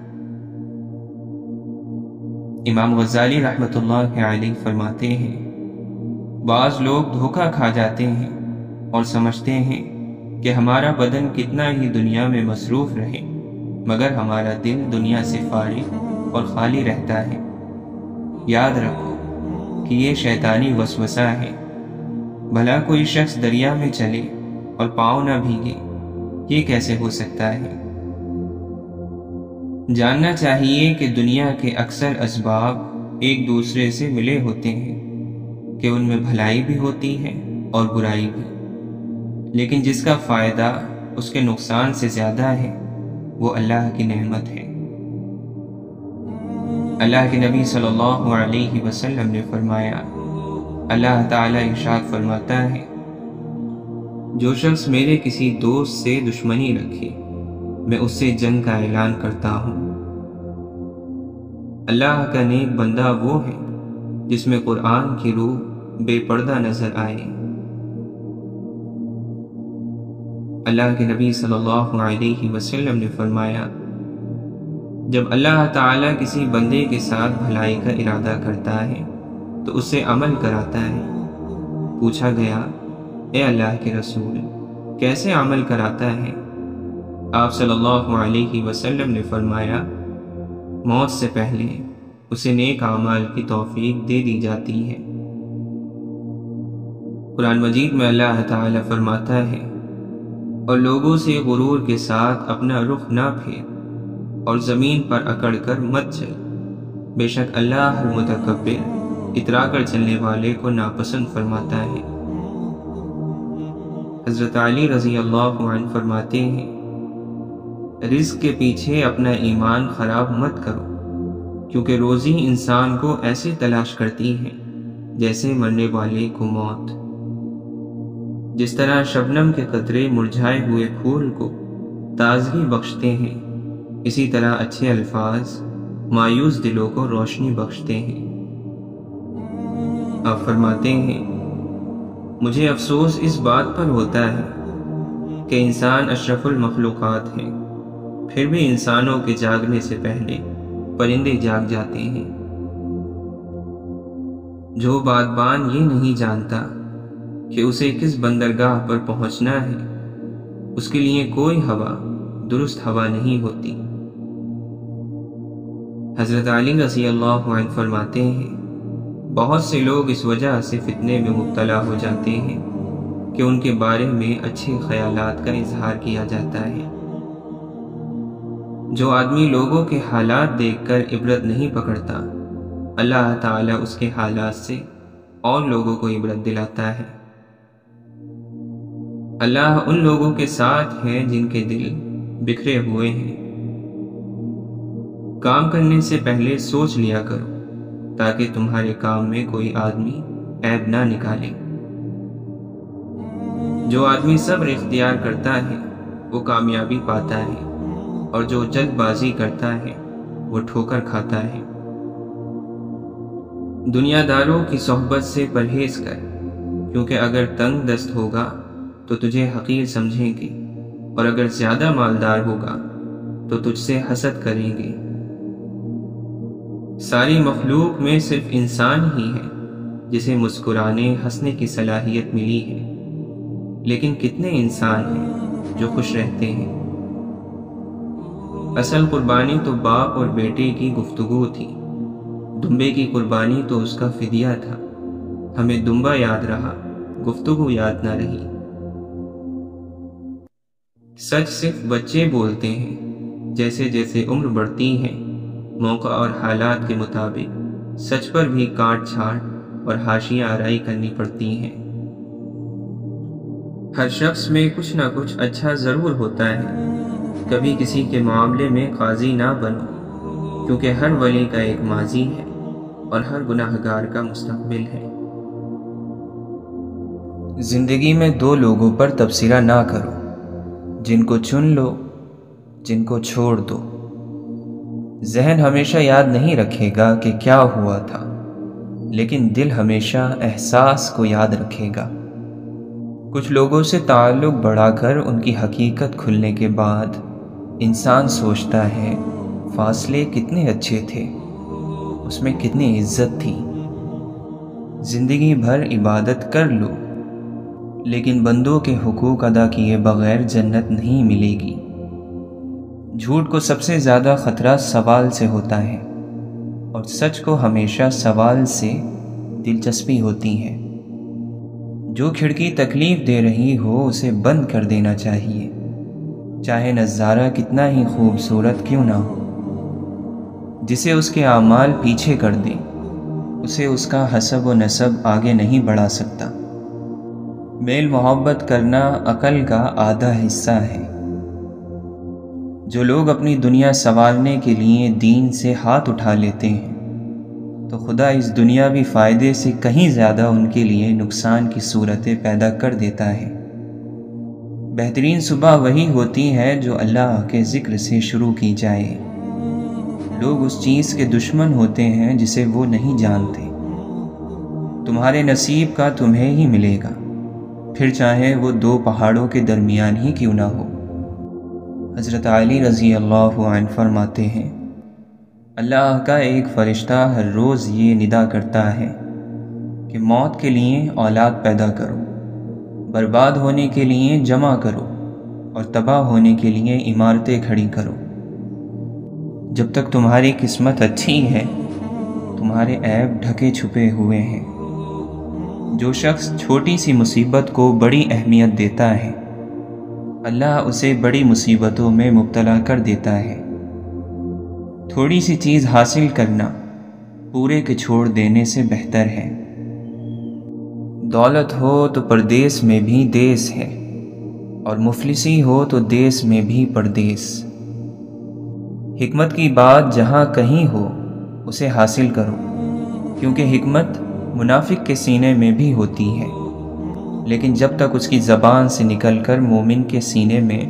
امام غزالی رحمۃ اللہ علیہ فرماتے ہیں، بعض لوگ دھوکہ کھا جاتے ہیں اور سمجھتے ہیں کہ ہمارا بدن کتنا ہی دنیا میں مصروف رہے مگر ہمارا دل دنیا سے فارغ اور خالی رہتا ہے۔ یاد رکھو کہ یہ شیطانی وسوسہ ہے۔ بھلا کوئی شخص دریا میں چلے اور پاؤں نہ بھیگے، یہ کیسے ہو سکتا ہے؟ جاننا چاہیے کہ دنیا کے اکثر اسباب ایک دوسرے سے ملے ہوتے ہیں کہ ان میں بھلائی بھی ہوتی ہے اور برائی بھی، لیکن جس کا فائدہ اس کے نقصان سے زیادہ ہے وہ اللہ کی نعمت ہے۔ اللہ کے نبی صلی اللہ علیہ وسلم نے فرمایا، اللہ تعالیٰ ارشاد فرماتا ہے، جو شخص میرے کسی دوست سے دشمنی رکھے میں اس سے جنگ کا اعلان کرتا ہوں۔ اللہ کا نیک بندہ وہ ہے جس میں قرآن کی روح بے پردہ نظر آئے۔ اللہ کے نبی صلی اللہ علیہ وسلم نے فرمایا، جب اللہ تعالیٰ کسی بندے کے ساتھ بھلائی کا ارادہ کرتا ہے تو اسے عمل کراتا ہے۔ پوچھا گیا، اے اللہ کے رسول، کیسے عمل کراتا ہے؟ آپ صلی اللہ علیہ وسلم نے فرمایا، موت سے پہلے اسے نیک اعمال کی توفیق دے دی جاتی ہے۔ قرآن مجید میں اللہ تعالیٰ فرماتا ہے، اور لوگوں سے غرور کے ساتھ اپنا رخ نہ پھیر اور زمین پر اکڑ کر مت چل، بے شک اللہ المتکبر اترا کر چلنے والے کو ناپسند فرماتا ہے۔ حضرت علی رضی اللہ عنہ فرماتے ہیں، رزق کے پیچھے اپنا ایمان خراب مت کرو، کیونکہ روزی انسان کو ایسے تلاش کرتی ہے جیسے مرنے والے کو موت۔ جس طرح شبنم کے قطرے مرجھائے ہوئے پھول کو تازگی بخشتے ہیں، اسی طرح اچھے الفاظ مایوس دلوں کو روشنی بخشتے ہیں۔ آپ فرماتے ہیں، مجھے افسوس اس بات پر ہوتا ہے کہ انسان اشرف المخلوقات ہے، پھر بھی انسانوں کے جاگنے سے پہلے پرندے جاگ جاتے ہیں۔ جو بادبان یہ نہیں جانتا کہ اسے کس بندرگاہ پر پہنچنا ہے، اس کے لیے کوئی ہوا درست ہوا نہیں ہوتی۔ حضرت علی رضی اللہ عنہ فرماتے ہیں، بہت سے لوگ اس وجہ سے فتنے میں مبتلا ہو جاتے ہیں کہ ان کے بارے میں اچھے خیالات کا اظہار کیا جاتا ہے۔ جو آدمی لوگوں کے حالات دیکھ کر عبرت نہیں پکڑتا، اللہ تعالیٰ اس کے حالات سے اور لوگوں کو عبرت دلاتا ہے۔ اللہ ان لوگوں کے ساتھ ہے جن کے دل بکھرے ہوئے ہیں۔ کام کرنے سے پہلے سوچ لیا کرو تاکہ تمہارے کام میں کوئی آدمی عیب نہ نکالے۔ جو آدمی صبر اختیار کرتا ہے وہ کامیابی پاتا ہے، اور جو جلد بازی کرتا ہے وہ ٹھوکر کھاتا ہے۔ دنیا داروں کی صحبت سے پرہیز کر، کیونکہ اگر تنگ دست ہوگا تو تجھے حقیر سمجھیں گے، اور اگر زیادہ مالدار ہوگا تو تجھ سے حسد کریں گے۔ ساری مخلوق میں صرف انسان ہی ہے جسے مسکرانے ہنسنے کی صلاحیت ملی ہے، لیکن کتنے انسان ہیں جو خوش رہتے ہیں؟ اصل قربانی تو باپ اور بیٹے کی گفتگو تھی، دمبے کی قربانی تو اس کا فدیہ تھا۔ ہمیں دمبا یاد رہا، گفتگو یاد نہ رہی۔ سچ صرف بچے بولتے ہیں، جیسے جیسے عمر بڑھتی ہے موقع اور حالات کے مطابق سچ پر بھی کاٹ چھاٹ اور حاشیہ آرائی کرنی پڑتی ہیں۔ ہر شخص میں کچھ نہ کچھ اچھا ضرور ہوتا ہے۔ کبھی کسی کے معاملے میں قاضی نہ بنو، کیونکہ ہر ولی کا ایک ماضی ہے اور ہر گناہ گار کا مستقبل ہے۔ زندگی میں دو لوگوں پر تبصرہ نہ کرو، جن کو چن لو، جن کو چھوڑ دو۔ ذہن ہمیشہ یاد نہیں رکھے گا کہ کیا ہوا تھا، لیکن دل ہمیشہ احساس کو یاد رکھے گا۔ کچھ لوگوں سے تعلق بڑھا کر ان کی حقیقت کھلنے کے بعد انسان سوچتا ہے فاصلے کتنے اچھے تھے، اس میں کتنی عزت تھی۔ زندگی بھر عبادت کر لو، لیکن بندوں کے حقوق ادا کیے بغیر جنت نہیں ملے گی۔ جھوٹ کو سب سے زیادہ خطرہ سوال سے ہوتا ہے، اور سچ کو ہمیشہ سوال سے دلچسپی ہوتی ہے۔ جو کھڑکی تکلیف دے رہی ہو اسے بند کر دینا چاہیے، چاہے نظارہ کتنا ہی خوبصورت کیوں نہ ہو۔ جسے اس کے اعمال پیچھے کر دیں، اسے اس کا حسب و نسب آگے نہیں بڑھا سکتا۔ میل محبت کرنا عقل کا آدھا حصہ ہے۔ جو لوگ اپنی دنیا سنوارنے کے لیے دین سے ہاتھ اٹھا لیتے ہیں، تو خدا اس دنیاوی فائدے سے کہیں زیادہ ان کے لیے نقصان کی صورتیں پیدا کر دیتا ہے۔ بہترین صبح وہی ہوتی ہے جو اللہ کے ذکر سے شروع کی جائے۔ لوگ اس چیز کے دشمن ہوتے ہیں جسے وہ نہیں جانتے۔ تمہارے نصیب کا تمہیں ہی ملے گا، پھر چاہے وہ دو پہاڑوں کے درمیان ہی کیوں نہ ہو۔ حضرت علی رضی اللہ عنہ فرماتے ہیں، اللہ کا ایک فرشتہ ہر روز یہ ندا کرتا ہے کہ موت کے لیے اولاد پیدا کرو، برباد ہونے کے لیے جمع کرو، اور تباہ ہونے کے لیے عمارتیں کھڑی کرو۔ جب تک تمہاری قسمت اچھی ہے، تمہارے عیب ڈھکے چھپے ہوئے ہیں۔ جو شخص چھوٹی سی مصیبت کو بڑی اہمیت دیتا ہے، اللہ اسے بڑی مصیبتوں میں مبتلا کر دیتا ہے۔ تھوڑی سی چیز حاصل کرنا پورے کے چھوڑ دینے سے بہتر ہے۔ دولت ہو تو پردیس میں بھی دیس ہے، اور مفلسی ہو تو دیس میں بھی پردیس۔ حکمت کی بات جہاں کہیں ہو اسے حاصل کرو، کیونکہ حکمت منافق کے سینے میں بھی ہوتی ہے، لیکن جب تک اس کی زبان سے نکل کر مومن کے سینے میں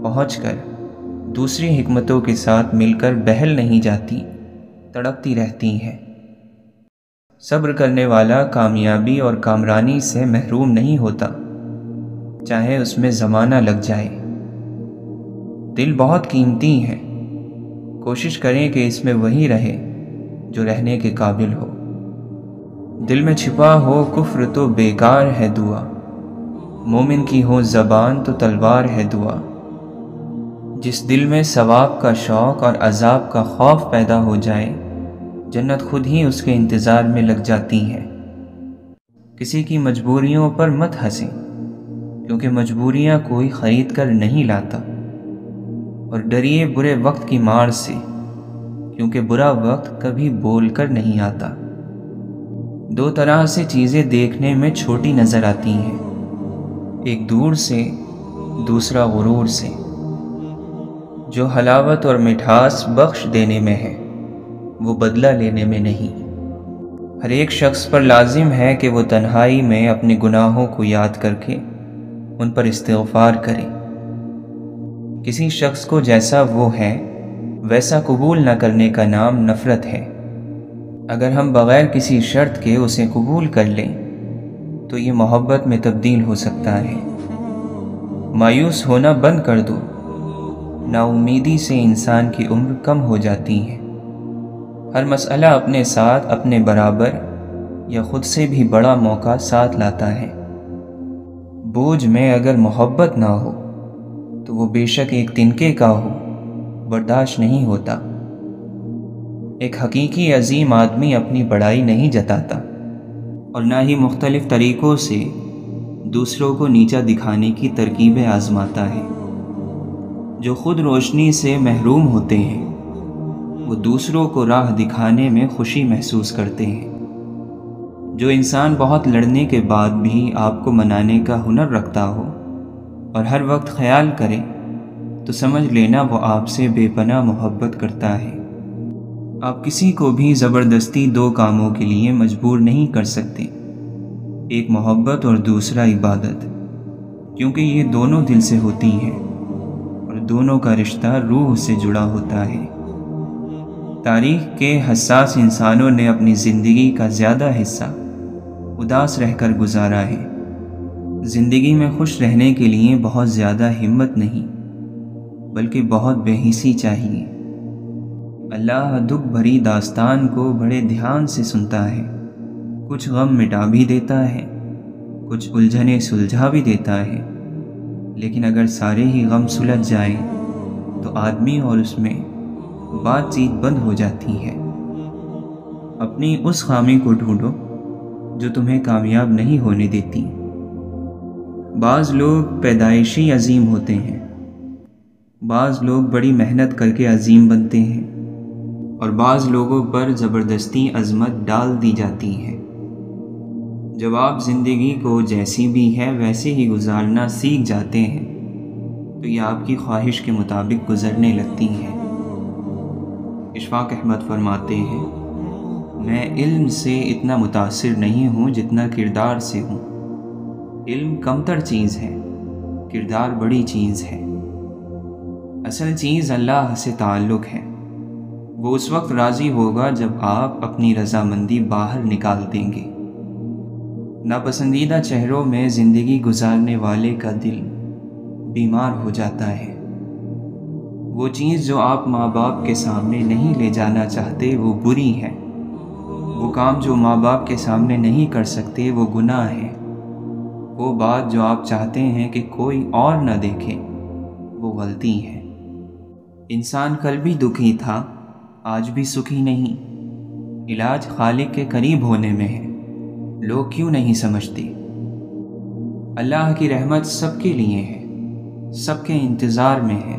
پہنچ کر دوسری حکمتوں کے ساتھ مل کر بہل نہیں جاتی، تڑپتی رہتی ہے۔ صبر کرنے والا کامیابی اور کامرانی سے محروم نہیں ہوتا، چاہے اس میں زمانہ لگ جائے۔ دل بہت قیمتی ہے، کوشش کریں کہ اس میں وہی رہے جو رہنے کے قابل ہو۔ دل میں چھپا ہو کفر تو بیکار ہے دعا، مومن کی ہو زبان تو تلوار ہے دعا۔ جس دل میں ثواب کا شوق اور عذاب کا خوف پیدا ہو جائے، جنت خود ہی اس کے انتظار میں لگ جاتی ہے۔ کسی کی مجبوریوں پر مت ہنسیں، کیونکہ مجبوریاں کوئی خرید کر نہیں لاتا، اور ڈریے برے وقت کی مار سے، کیونکہ برا وقت کبھی بول کر نہیں آتا۔ دو طرح سے چیزیں دیکھنے میں چھوٹی نظر آتی ہیں، ایک دور سے، دوسرا غرور سے۔ جو حلاوت اور مٹھاس بخش دینے میں ہے، وہ بدلہ لینے میں نہیں۔ ہر ایک شخص پر لازم ہے کہ وہ تنہائی میں اپنے گناہوں کو یاد کر کے ان پر استغفار کرے۔ کسی شخص کو جیسا وہ ہے ویسا قبول نہ کرنے کا نام نفرت ہے۔ اگر ہم بغیر کسی شرط کے اسے قبول کر لیں تو یہ محبت میں تبدیل ہو سکتا ہے۔ مایوس ہونا بند کر دو، نا امیدی سے انسان کی عمر کم ہو جاتی ہے۔ ہر مسئلہ اپنے ساتھ اپنے برابر یا خود سے بھی بڑا موقع ساتھ لاتا ہے۔ بوجھ میں اگر محبت نہ ہو تو وہ بے شک ایک تنکے کا ہو، برداشت نہیں ہوتا۔ ایک حقیقی عظیم آدمی اپنی بڑائی نہیں جتاتا اور نہ ہی مختلف طریقوں سے دوسروں کو نیچا دکھانے کی ترکیبیں آزماتا ہے۔ جو خود روشنی سے محروم ہوتے ہیں وہ دوسروں کو راہ دکھانے میں خوشی محسوس کرتے ہیں۔ جو انسان بہت لڑنے کے بعد بھی آپ کو منانے کا ہنر رکھتا ہو اور ہر وقت خیال کرے تو سمجھ لینا وہ آپ سے بے پناہ محبت کرتا ہے۔ آپ کسی کو بھی زبردستی دو کاموں کے لیے مجبور نہیں کر سکتے، ایک محبت اور دوسرا عبادت، کیونکہ یہ دونوں دل سے ہوتی ہیں اور دونوں کا رشتہ روح سے جڑا ہوتا ہے۔ تاریخ کے حساس انسانوں نے اپنی زندگی کا زیادہ حصہ اداس رہ کر گزارا ہے۔ زندگی میں خوش رہنے کے لیے بہت زیادہ ہمت نہیں بلکہ بہت بے حسی چاہیے۔ اللہ دکھ بھری داستان کو بڑے دھیان سے سنتا ہے، کچھ غم مٹا بھی دیتا ہے، کچھ الجھنیں سلجھا بھی دیتا ہے، لیکن اگر سارے ہی غم سلجھ جائیں تو آدمی اور اس میں بات چیت بند ہو جاتی ہے۔ اپنی اس خامی کو ڈھونڈو جو تمہیں کامیاب نہیں ہونے دیتی۔ بعض لوگ پیدائشی عظیم ہوتے ہیں، بعض لوگ بڑی محنت کر کے عظیم بنتے ہیں اور بعض لوگوں پر زبردستی عظمت ڈال دی جاتی ہے۔ جب آپ زندگی کو جیسی بھی ہے ویسے ہی گزارنا سیکھ جاتے ہیں تو یہ آپ کی خواہش کے مطابق گزرنے لگتی ہیں۔ اشفاق احمد فرماتے ہیں، میں علم سے اتنا متاثر نہیں ہوں جتنا کردار سے ہوں۔ علم کمتر چیز ہے، کردار بڑی چیز ہے۔ اصل چیز اللہ سے تعلق ہے۔ وہ اس وقت راضی ہوگا جب آپ اپنی رضامندی باہر نکال دیں گے۔ ناپسندیدہ چہروں میں زندگی گزارنے والے کا دل بیمار ہو جاتا ہے۔ وہ چیز جو آپ ماں باپ کے سامنے نہیں لے جانا چاہتے وہ بری ہے، وہ کام جو ماں باپ کے سامنے نہیں کر سکتے وہ گناہ ہے، وہ بات جو آپ چاہتے ہیں کہ کوئی اور نہ دیکھے وہ غلطی ہے۔ انسان کل بھی دکھی تھا، آج بھی سکھی نہیں۔ علاج خالق کے قریب ہونے میں ہے، لوگ کیوں نہیں سمجھتے؟ اللہ کی رحمت سب کے لیے ہے، سب کے انتظار میں ہے۔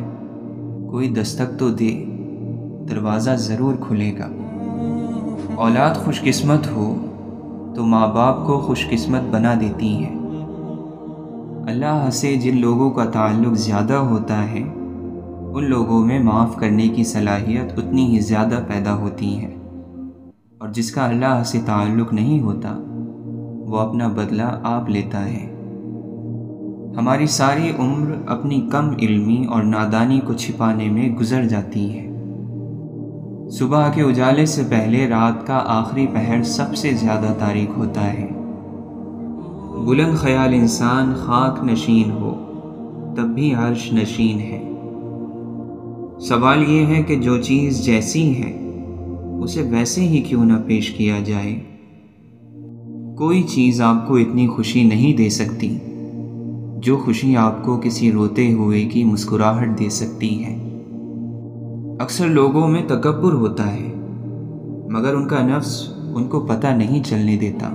کوئی دستک تو دے، دروازہ ضرور کھلے گا۔ اولاد خوش قسمت ہو تو ماں باپ کو خوش قسمت بنا دیتی ہے۔ اللہ سے جن لوگوں کا تعلق زیادہ ہوتا ہے ان لوگوں میں معاف کرنے کی صلاحیت اتنی ہی زیادہ پیدا ہوتی ہے، اور جس کا اللہ سے تعلق نہیں ہوتا وہ اپنا بدلہ آپ لیتا ہے۔ ہماری ساری عمر اپنی کم علمی اور نادانی کو چھپانے میں گزر جاتی ہے۔ صبح کے اجالے سے پہلے رات کا آخری پہر سب سے زیادہ تاریک ہوتا ہے۔ بلند خیال انسان خاک نشین ہو تب بھی عرش نشین ہے۔ سوال یہ ہے کہ جو چیز جیسی ہے اسے ویسے ہی کیوں نہ پیش کیا جائے۔ کوئی چیز آپ کو اتنی خوشی نہیں دے سکتی جو خوشی آپ کو کسی روتے ہوئے کی مسکراہٹ دے سکتی ہے۔ اکثر لوگوں میں تکبر ہوتا ہے مگر ان کا نفس ان کو پتہ نہیں چلنے دیتا۔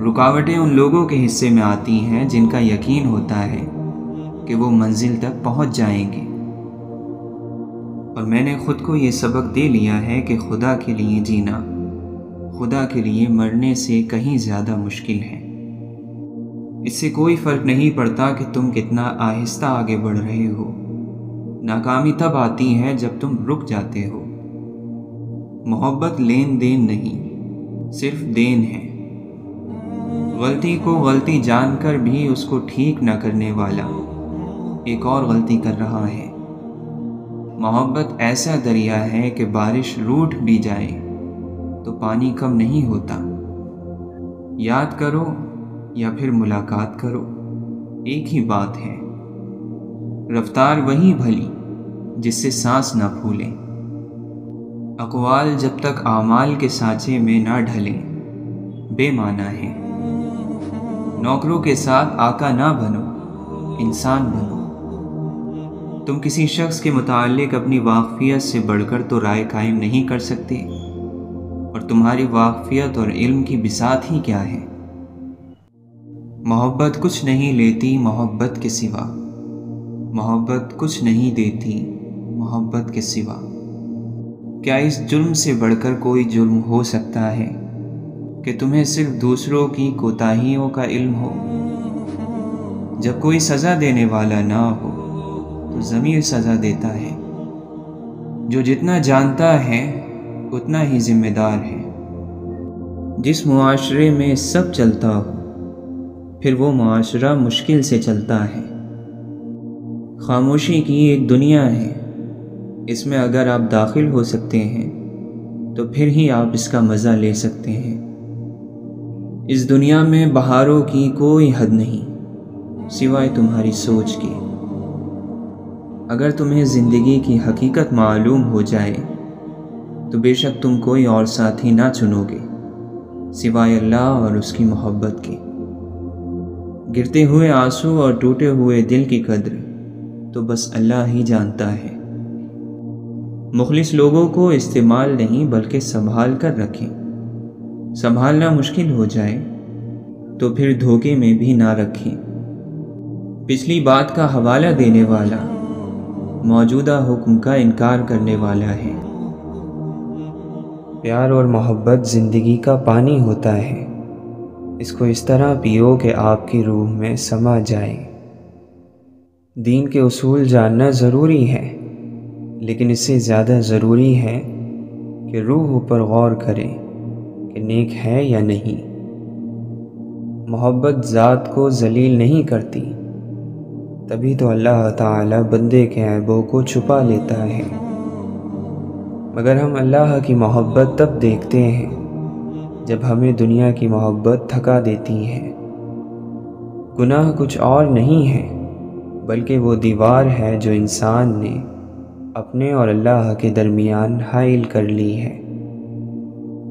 رکاوٹیں ان لوگوں کے حصے میں آتی ہیں جن کا یقین ہوتا ہے کہ وہ منزل تک پہنچ جائیں گے، اور میں نے خود کو یہ سبق دے لیا ہے کہ خدا کے لیے جینا خدا کے لیے مرنے سے کہیں زیادہ مشکل ہے۔ اس سے کوئی فرق نہیں پڑتا کہ تم کتنا آہستہ آگے بڑھ رہے ہو، ناکامی تب آتی ہے جب تم رک جاتے ہو۔ محبت لین دین نہیں، صرف دین ہے۔ غلطی کو غلطی جان کر بھی اس کو ٹھیک نہ کرنے والا ایک اور غلطی کر رہا ہے۔ محبت ایسا دریا ہے کہ بارش روٹھ بھی جائے تو پانی کم نہیں ہوتا۔ یاد کرو یا پھر ملاقات کرو، ایک ہی بات ہے۔ رفتار وہی بھلی جس سے سانس نہ پھولے۔ اقوال جب تک اعمال کے سانچے میں نہ ڈھلیں بے معنی ہیں۔ نوکروں کے ساتھ آقا نہ بنو، انسان بنو۔ تم کسی شخص کے متعلق اپنی واقفیت سے بڑھ کر تو رائے قائم نہیں کر سکتے، اور تمہاری واقفیت اور علم کی بساط ہی کیا ہے؟ محبت کچھ نہیں لیتی محبت کے سوا، محبت کچھ نہیں دیتی محبت کے سوا۔ کیا اس جرم سے بڑھ کر کوئی جرم ہو سکتا ہے کہ تمہیں صرف دوسروں کی کوتاہیوں کا علم ہو؟ جب کوئی سزا دینے والا نہ ہو تو ضمیر سزا دیتا ہے۔ جو جتنا جانتا ہے اتنا ہی ذمہ دار ہے۔ جس معاشرے میں سب چلتا ہو پھر وہ معاشرہ مشکل سے چلتا ہے۔ خاموشی کی ایک دنیا ہے، اس میں اگر آپ داخل ہو سکتے ہیں تو پھر ہی آپ اس کا مزہ لے سکتے ہیں۔ اس دنیا میں بہاروں کی کوئی حد نہیں سوائے تمہاری سوچ کے۔ اگر تمہیں زندگی کی حقیقت معلوم ہو جائے تو بے شک تم کوئی اور ساتھی نہ چنو گے سوائے اللہ اور اس کی محبت کے۔ گرتے ہوئے آنسو اور ٹوٹے ہوئے دل کی قدر تو بس اللہ ہی جانتا ہے۔ مخلص لوگوں کو استعمال نہیں بلکہ سنبھال کر رکھیں۔ سنبھالنا مشکل ہو جائے تو پھر دھوکے میں بھی نہ رکھیں۔ پچھلی بات کا حوالہ دینے والا موجودہ حکم کا انکار کرنے والا ہے۔ پیار اور محبت زندگی کا پانی ہوتا ہے، اس کو اس طرح پیو کہ آپ کی روح میں سما جائے۔ دین کے اصول جاننا ضروری ہے، لیکن اس سے زیادہ ضروری ہے کہ روح پر غور کریں کہ نیک ہے یا نہیں۔ محبت ذات کو ذلیل نہیں کرتی، تبھی تو اللہ تعالی بندے کے عیبوں کو چھپا لیتا ہے۔ مگر ہم اللہ کی محبت تب دیکھتے ہیں جب ہمیں دنیا کی محبت تھکا دیتی ہے۔ گناہ کچھ اور نہیں ہے بلکہ وہ دیوار ہے جو انسان نے اپنے اور اللہ کے درمیان حائل کر لی ہے۔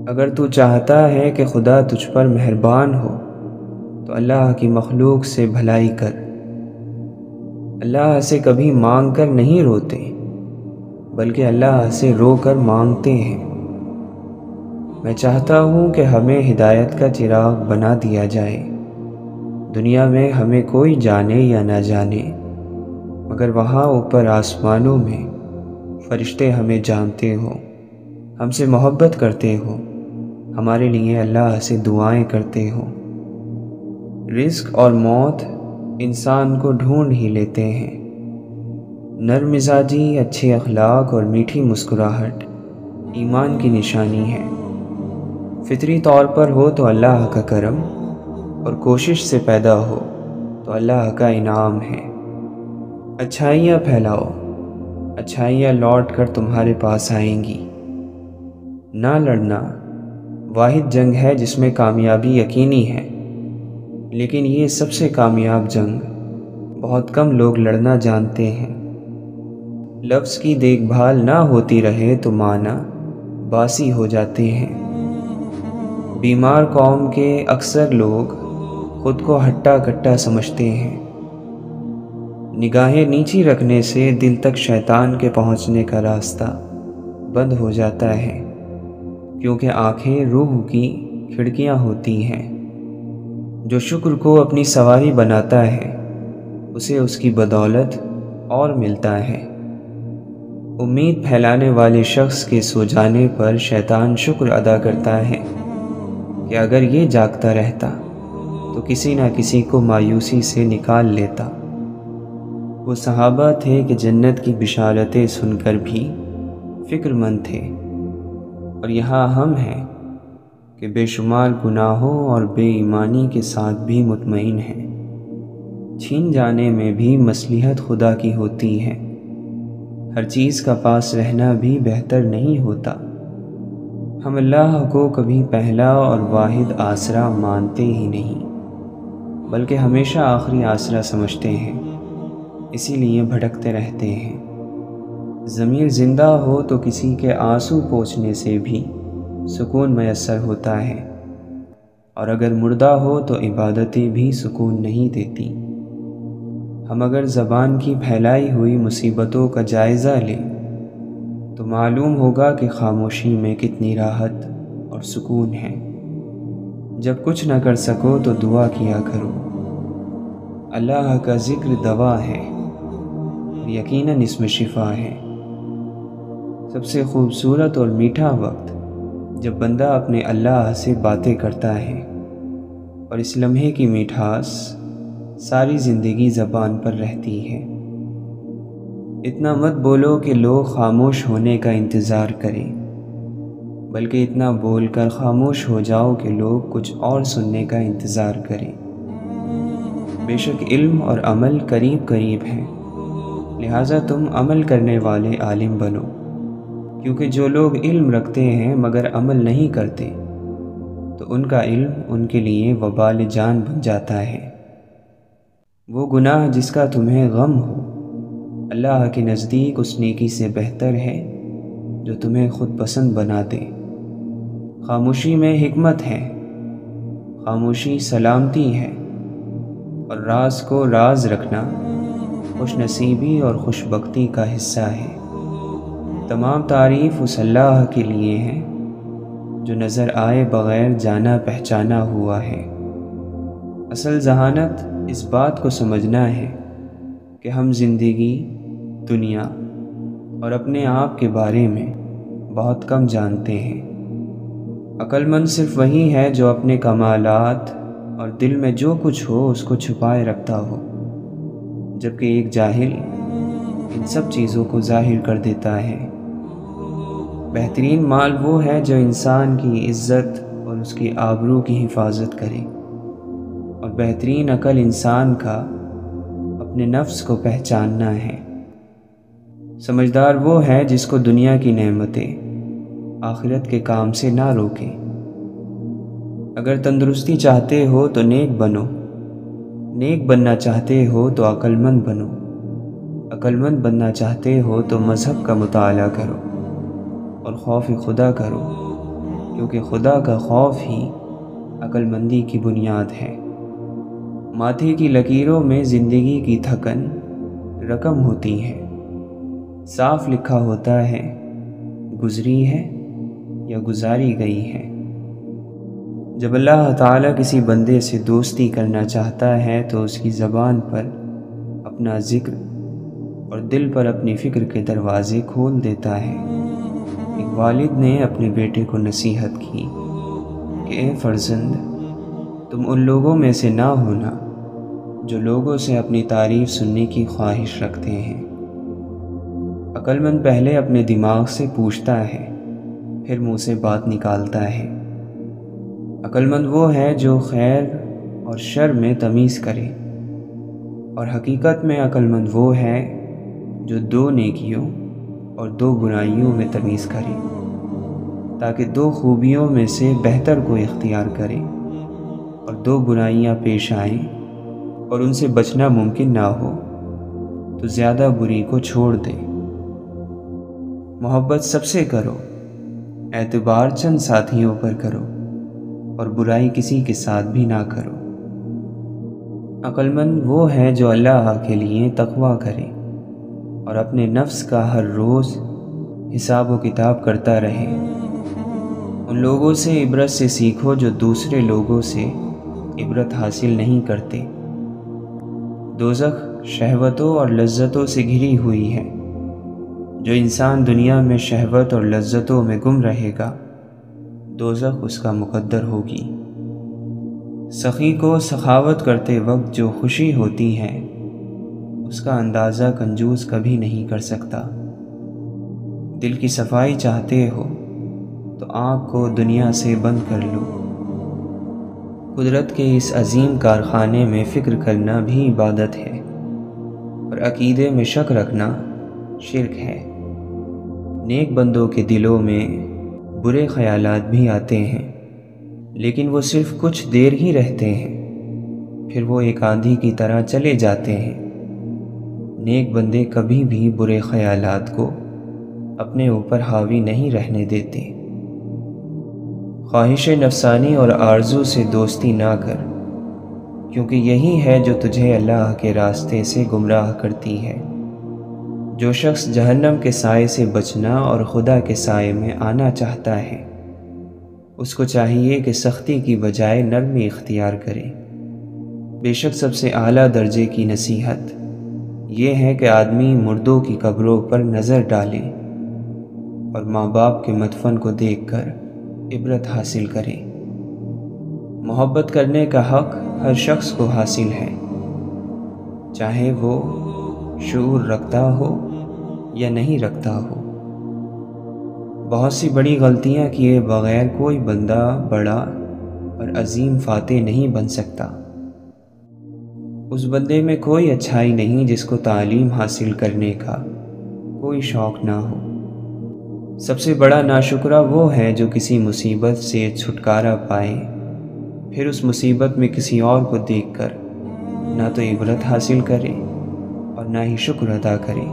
اگر تو چاہتا ہے کہ خدا تجھ پر مہربان ہو تو اللہ کی مخلوق سے بھلائی کر۔ اللہ سے کبھی مانگ کر نہیں روتے بلکہ اللہ سے رو کر مانگتے ہیں۔ میں چاہتا ہوں کہ ہمیں ہدایت کا چراغ بنا دیا جائے۔ دنیا میں ہمیں کوئی جانے یا نہ جانے، مگر وہاں اوپر آسمانوں میں فرشتے ہمیں جانتے ہو، ہم سے محبت کرتے ہو، ہمارے لیے اللہ سے دعائیں کرتے ہو۔ رزق اور موت انسان کو ڈھونڈ ہی لیتے ہیں۔ نرم مزاجی، اچھے اخلاق اور میٹھی مسکراہٹ ایمان کی نشانی ہے۔ فطری طور پر ہو تو اللہ کا کرم، اور کوشش سے پیدا ہو تو اللہ کا انعام ہے۔ اچھائیاں پھیلاؤ، اچھائیاں لوٹ کر تمہارے پاس آئیں گی۔ نہ لڑنا واحد جنگ ہے جس میں کامیابی یقینی ہے، لیکن یہ سب سے کامیاب جنگ بہت کم لوگ لڑنا جانتے ہیں۔ لفظ کی دیکھ بھال نہ ہوتی رہے تو معنی باسی ہو جاتے ہیں۔ بیمار قوم کے اکثر لوگ خود کو ہٹا کٹا سمجھتے ہیں۔ نگاہیں نیچی رکھنے سے دل تک شیطان کے پہنچنے کا راستہ بند ہو جاتا ہے، کیونکہ آنکھیں روح کی کھڑکیاں ہوتی ہیں۔ جو شکر کو اپنی سواری بناتا ہے اسے اس کی بدولت اور ملتا ہے۔ امید پھیلانے والے شخص کے سو جانے پر شیطان شکر ادا کرتا ہے کہ اگر یہ جاگتا رہتا تو کسی نہ کسی کو مایوسی سے نکال لیتا۔ وہ صحابہ تھے کہ جنت کی بشارتیں سن کر بھی فکر مند تھے، اور یہاں ہم ہیں کہ بے شمار گناہوں اور بے ایمانی کے ساتھ بھی مطمئن ہیں۔ چھین جانے میں بھی مصلحت خدا کی ہوتی ہے۔ ہر چیز کا پاس رہنا بھی بہتر نہیں ہوتا۔ ہم اللہ کو کبھی پہلا اور واحد آسرا مانتے ہی نہیں، بلکہ ہمیشہ آخری آسرا سمجھتے ہیں، اسی لیے بھٹکتے رہتے ہیں۔ ضمیر زندہ ہو تو کسی کے آنسو پوچھنے سے بھی سکون میسر ہوتا ہے، اور اگر مردہ ہو تو عبادتیں بھی سکون نہیں دیتی۔ ہم اگر زبان کی پھیلائی ہوئی مصیبتوں کا جائزہ لیں تو معلوم ہوگا کہ خاموشی میں کتنی راحت اور سکون ہے۔ جب کچھ نہ کر سکو تو دعا کیا کرو۔ اللہ کا ذکر دوا ہے، یقیناً اس میں شفا ہے۔ سب سے خوبصورت اور میٹھا وقت جب بندہ اپنے اللہ سے باتیں کرتا ہے، اور اس لمحے کی مٹھاس ساری زندگی زبان پر رہتی ہے۔ اتنا مت بولو کہ لوگ خاموش ہونے کا انتظار کریں، بلکہ اتنا بول کر خاموش ہو جاؤ کہ لوگ کچھ اور سننے کا انتظار کریں۔ بے شک علم اور عمل قریب قریب ہیں، لہٰذا تم عمل کرنے والے عالم بنو، کیونکہ جو لوگ علم رکھتے ہیں مگر عمل نہیں کرتے تو ان کا علم ان کے لیے وبال جان بن جاتا ہے۔ وہ گناہ جس کا تمہیں غم ہو اللہ کے نزدیک اس نیکی سے بہتر ہے جو تمہیں خود پسند بنا دے۔ خاموشی میں حکمت ہے، خاموشی سلامتی ہے، اور راز کو راز رکھنا خوش نصیبی اور خوش بختی کا حصہ ہے۔ تمام تعریف اس اللہ کے لیے ہے جو نظر آئے بغیر جانا پہچانا ہوا ہے۔ اصل ذہانت اس بات کو سمجھنا ہے کہ ہم زندگی، دنیا اور اپنے آپ کے بارے میں بہت کم جانتے ہیں۔ عقل مند صرف وہی ہے جو اپنے کمالات اور دل میں جو کچھ ہو اس کو چھپائے رکھتا ہو، جبکہ ایک جاہل ان سب چیزوں کو ظاہر کر دیتا ہے۔ بہترین مال وہ ہے جو انسان کی عزت اور اس کی آبرو کی حفاظت کرے، اور بہترین عقل انسان کا اپنے نفس کو پہچاننا ہے۔ سمجھدار وہ ہے جس کو دنیا کی نعمتیں آخرت کے کام سے نہ روکیں۔ اگر تندرستی چاہتے ہو تو نیک بنو، نیک بننا چاہتے ہو تو عقل مند بنو، عقل مند بننا چاہتے ہو تو مذہب کا مطالعہ کرو اور خوف خدا کرو، کیونکہ خدا کا خوف ہی عقل مندی کی بنیاد ہے۔ ماتھے کی لکیروں میں زندگی کی تھکن رقم ہوتی ہے، صاف لکھا ہوتا ہے گزری ہے یا گزاری گئی ہے۔ جب اللہ تعالیٰ کسی بندے سے دوستی کرنا چاہتا ہے تو اس کی زبان پر اپنا ذکر اور دل پر اپنی فکر کے دروازے کھول دیتا ہے۔ ایک والد نے اپنے بیٹے کو نصیحت کی کہ اے فرزند، تم ان لوگوں میں سے نہ ہونا جو لوگوں سے اپنی تعریف سننے کی خواہش رکھتے ہیں۔ عقل مند پہلے اپنے دماغ سے پوچھتا ہے، پھر منہ سے بات نکالتا ہے۔ عقل مند وہ ہے جو خیر اور شر میں تمیز کرے، اور حقیقت میں عقل مند وہ ہے جو دو نیکیوں اور دو برائیوں میں تمیز کرے، تاکہ دو خوبیوں میں سے بہتر کو اختیار کرے اور دو برائیاں پیش آئیں اور ان سے بچنا ممکن نہ ہو تو زیادہ بری کو چھوڑ دے۔ محبت سب سے کرو، اعتبار چند ساتھیوں پر کرو، اور برائی کسی کے ساتھ بھی نہ کرو۔ عقل مند وہ ہے جو اللہ کے لیے تقویٰ کرے اور اپنے نفس کا ہر روز حساب و کتاب کرتا رہے۔ ان لوگوں سے عبرت سے سیکھو جو دوسرے لوگوں سے عبرت حاصل نہیں کرتے۔ دوزخ شہوتوں اور لذتوں سے گھری ہوئی ہے، جو انسان دنیا میں شہوت اور لذتوں میں گم رہے گا دوزخ اس کا مقدر ہوگی۔ سخی کو سخاوت کرتے وقت جو خوشی ہوتی ہے اس کا اندازہ کنجوس کبھی نہیں کر سکتا۔ دل کی صفائی چاہتے ہو تو آنکھ کو دنیا سے بند کر لو۔ قدرت کے اس عظیم کارخانے میں فکر کرنا بھی عبادت ہے، اور عقیدے میں شک رکھنا شرک ہے۔ نیک بندوں کے دلوں میں برے خیالات بھی آتے ہیں، لیکن وہ صرف کچھ دیر ہی رہتے ہیں، پھر وہ ایک آندھی کی طرح چلے جاتے ہیں۔ نیک بندے کبھی بھی برے خیالات کو اپنے اوپر حاوی نہیں رہنے دیتے۔ خواہش نفسانی اور آرزو سے دوستی نہ کر، کیونکہ یہی ہے جو تجھے اللہ کے راستے سے گمراہ کرتی ہے۔ جو شخص جہنم کے سائے سے بچنا اور خدا کے سائے میں آنا چاہتا ہے، اس کو چاہیے کہ سختی کی بجائے نرمی اختیار کرے۔ بے شک سب سے اعلیٰ درجے کی نصیحت یہ ہے کہ آدمی مردوں کی قبروں پر نظر ڈالے اور ماں باپ کے مدفن کو دیکھ کر عبرت حاصل کرے۔ محبت کرنے کا حق ہر شخص کو حاصل ہے، چاہے وہ شعور رکھتا ہو یا نہیں رکھتا ہو۔ بہت سی بڑی غلطیاں کیے بغیر کوئی بندہ بڑا اور عظیم فاتح نہیں بن سکتا۔ اس بندے میں کوئی اچھائی نہیں جس کو تعلیم حاصل کرنے کا کوئی شوق نہ ہو۔ سب سے بڑا ناشکرا وہ ہے جو کسی مصیبت سے چھٹکارا پائے، پھر اس مصیبت میں کسی اور کو دیکھ کر نہ تو عبرت حاصل کرے اور نہ ہی شکر ادا کرے۔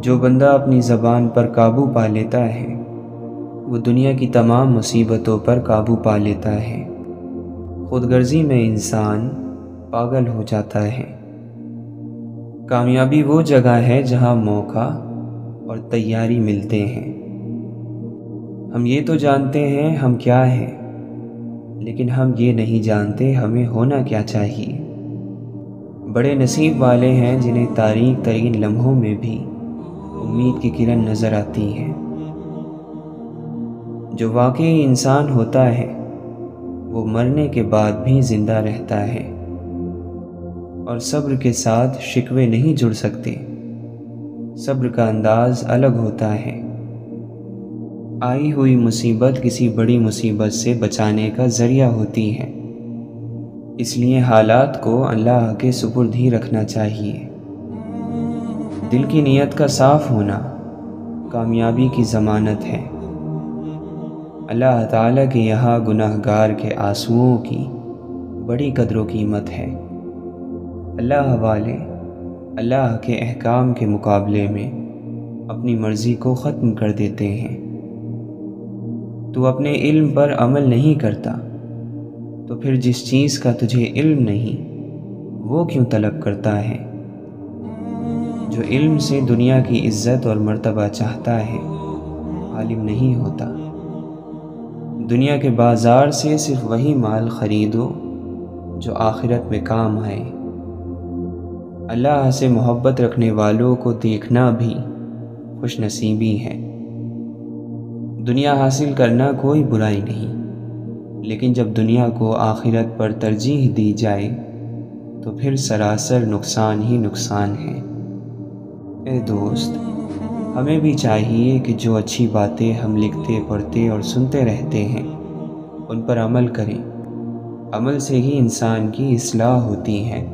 جو بندہ اپنی زبان پر قابو پا لیتا ہے، وہ دنیا کی تمام مصیبتوں پر قابو پا لیتا ہے۔ خود غرضی میں انسان پاگل ہو جاتا ہے۔ کامیابی وہ جگہ ہے جہاں موقع اور تیاری ملتے ہیں۔ ہم یہ تو جانتے ہیں ہم کیا ہیں، لیکن ہم یہ نہیں جانتے ہمیں ہونا کیا چاہیے۔ بڑے نصیب والے ہیں جنہیں تاریک ترین لمحوں میں بھی امید کی کرن نظر آتی ہے۔ جو واقعی انسان ہوتا ہے وہ مرنے کے بعد بھی زندہ رہتا ہے، اور صبر کے ساتھ شکوے نہیں جڑ سکتے۔ صبر کا انداز الگ ہوتا ہے۔ آئی ہوئی مصیبت کسی بڑی مصیبت سے بچانے کا ذریعہ ہوتی ہے، اس لیے حالات کو اللہ کے سپرد ہی رکھنا چاہیے۔ دل کی نیت کا صاف ہونا کامیابی کی ضمانت ہے۔ اللہ تعالیٰ کے یہاں گناہ گار کے آنسوؤں کی بڑی قدر و قیمت ہے۔ اللہ والے اللہ کے احکام کے مقابلے میں اپنی مرضی کو ختم کر دیتے ہیں۔ تو اپنے علم پر عمل نہیں کرتا، تو پھر جس چیز کا تجھے علم نہیں وہ کیوں طلب کرتا ہے؟ جو علم سے دنیا کی عزت اور مرتبہ چاہتا ہے، عالم نہیں ہوتا۔ دنیا کے بازار سے صرف وہی مال خریدو جو آخرت میں کام آئے۔ اللہ سے محبت رکھنے والوں کو دیکھنا بھی خوش نصیبی ہے۔ دنیا حاصل کرنا کوئی برائی نہیں، لیکن جب دنیا کو آخرت پر ترجیح دی جائے تو پھر سراسر نقصان ہی نقصان ہے۔ اے دوست، ہمیں بھی چاہیے کہ جو اچھی باتیں ہم لکھتے پڑھتے اور سنتے رہتے ہیں ان پر عمل کریں۔ عمل سے ہی انسان کی اصلاح ہوتی ہے،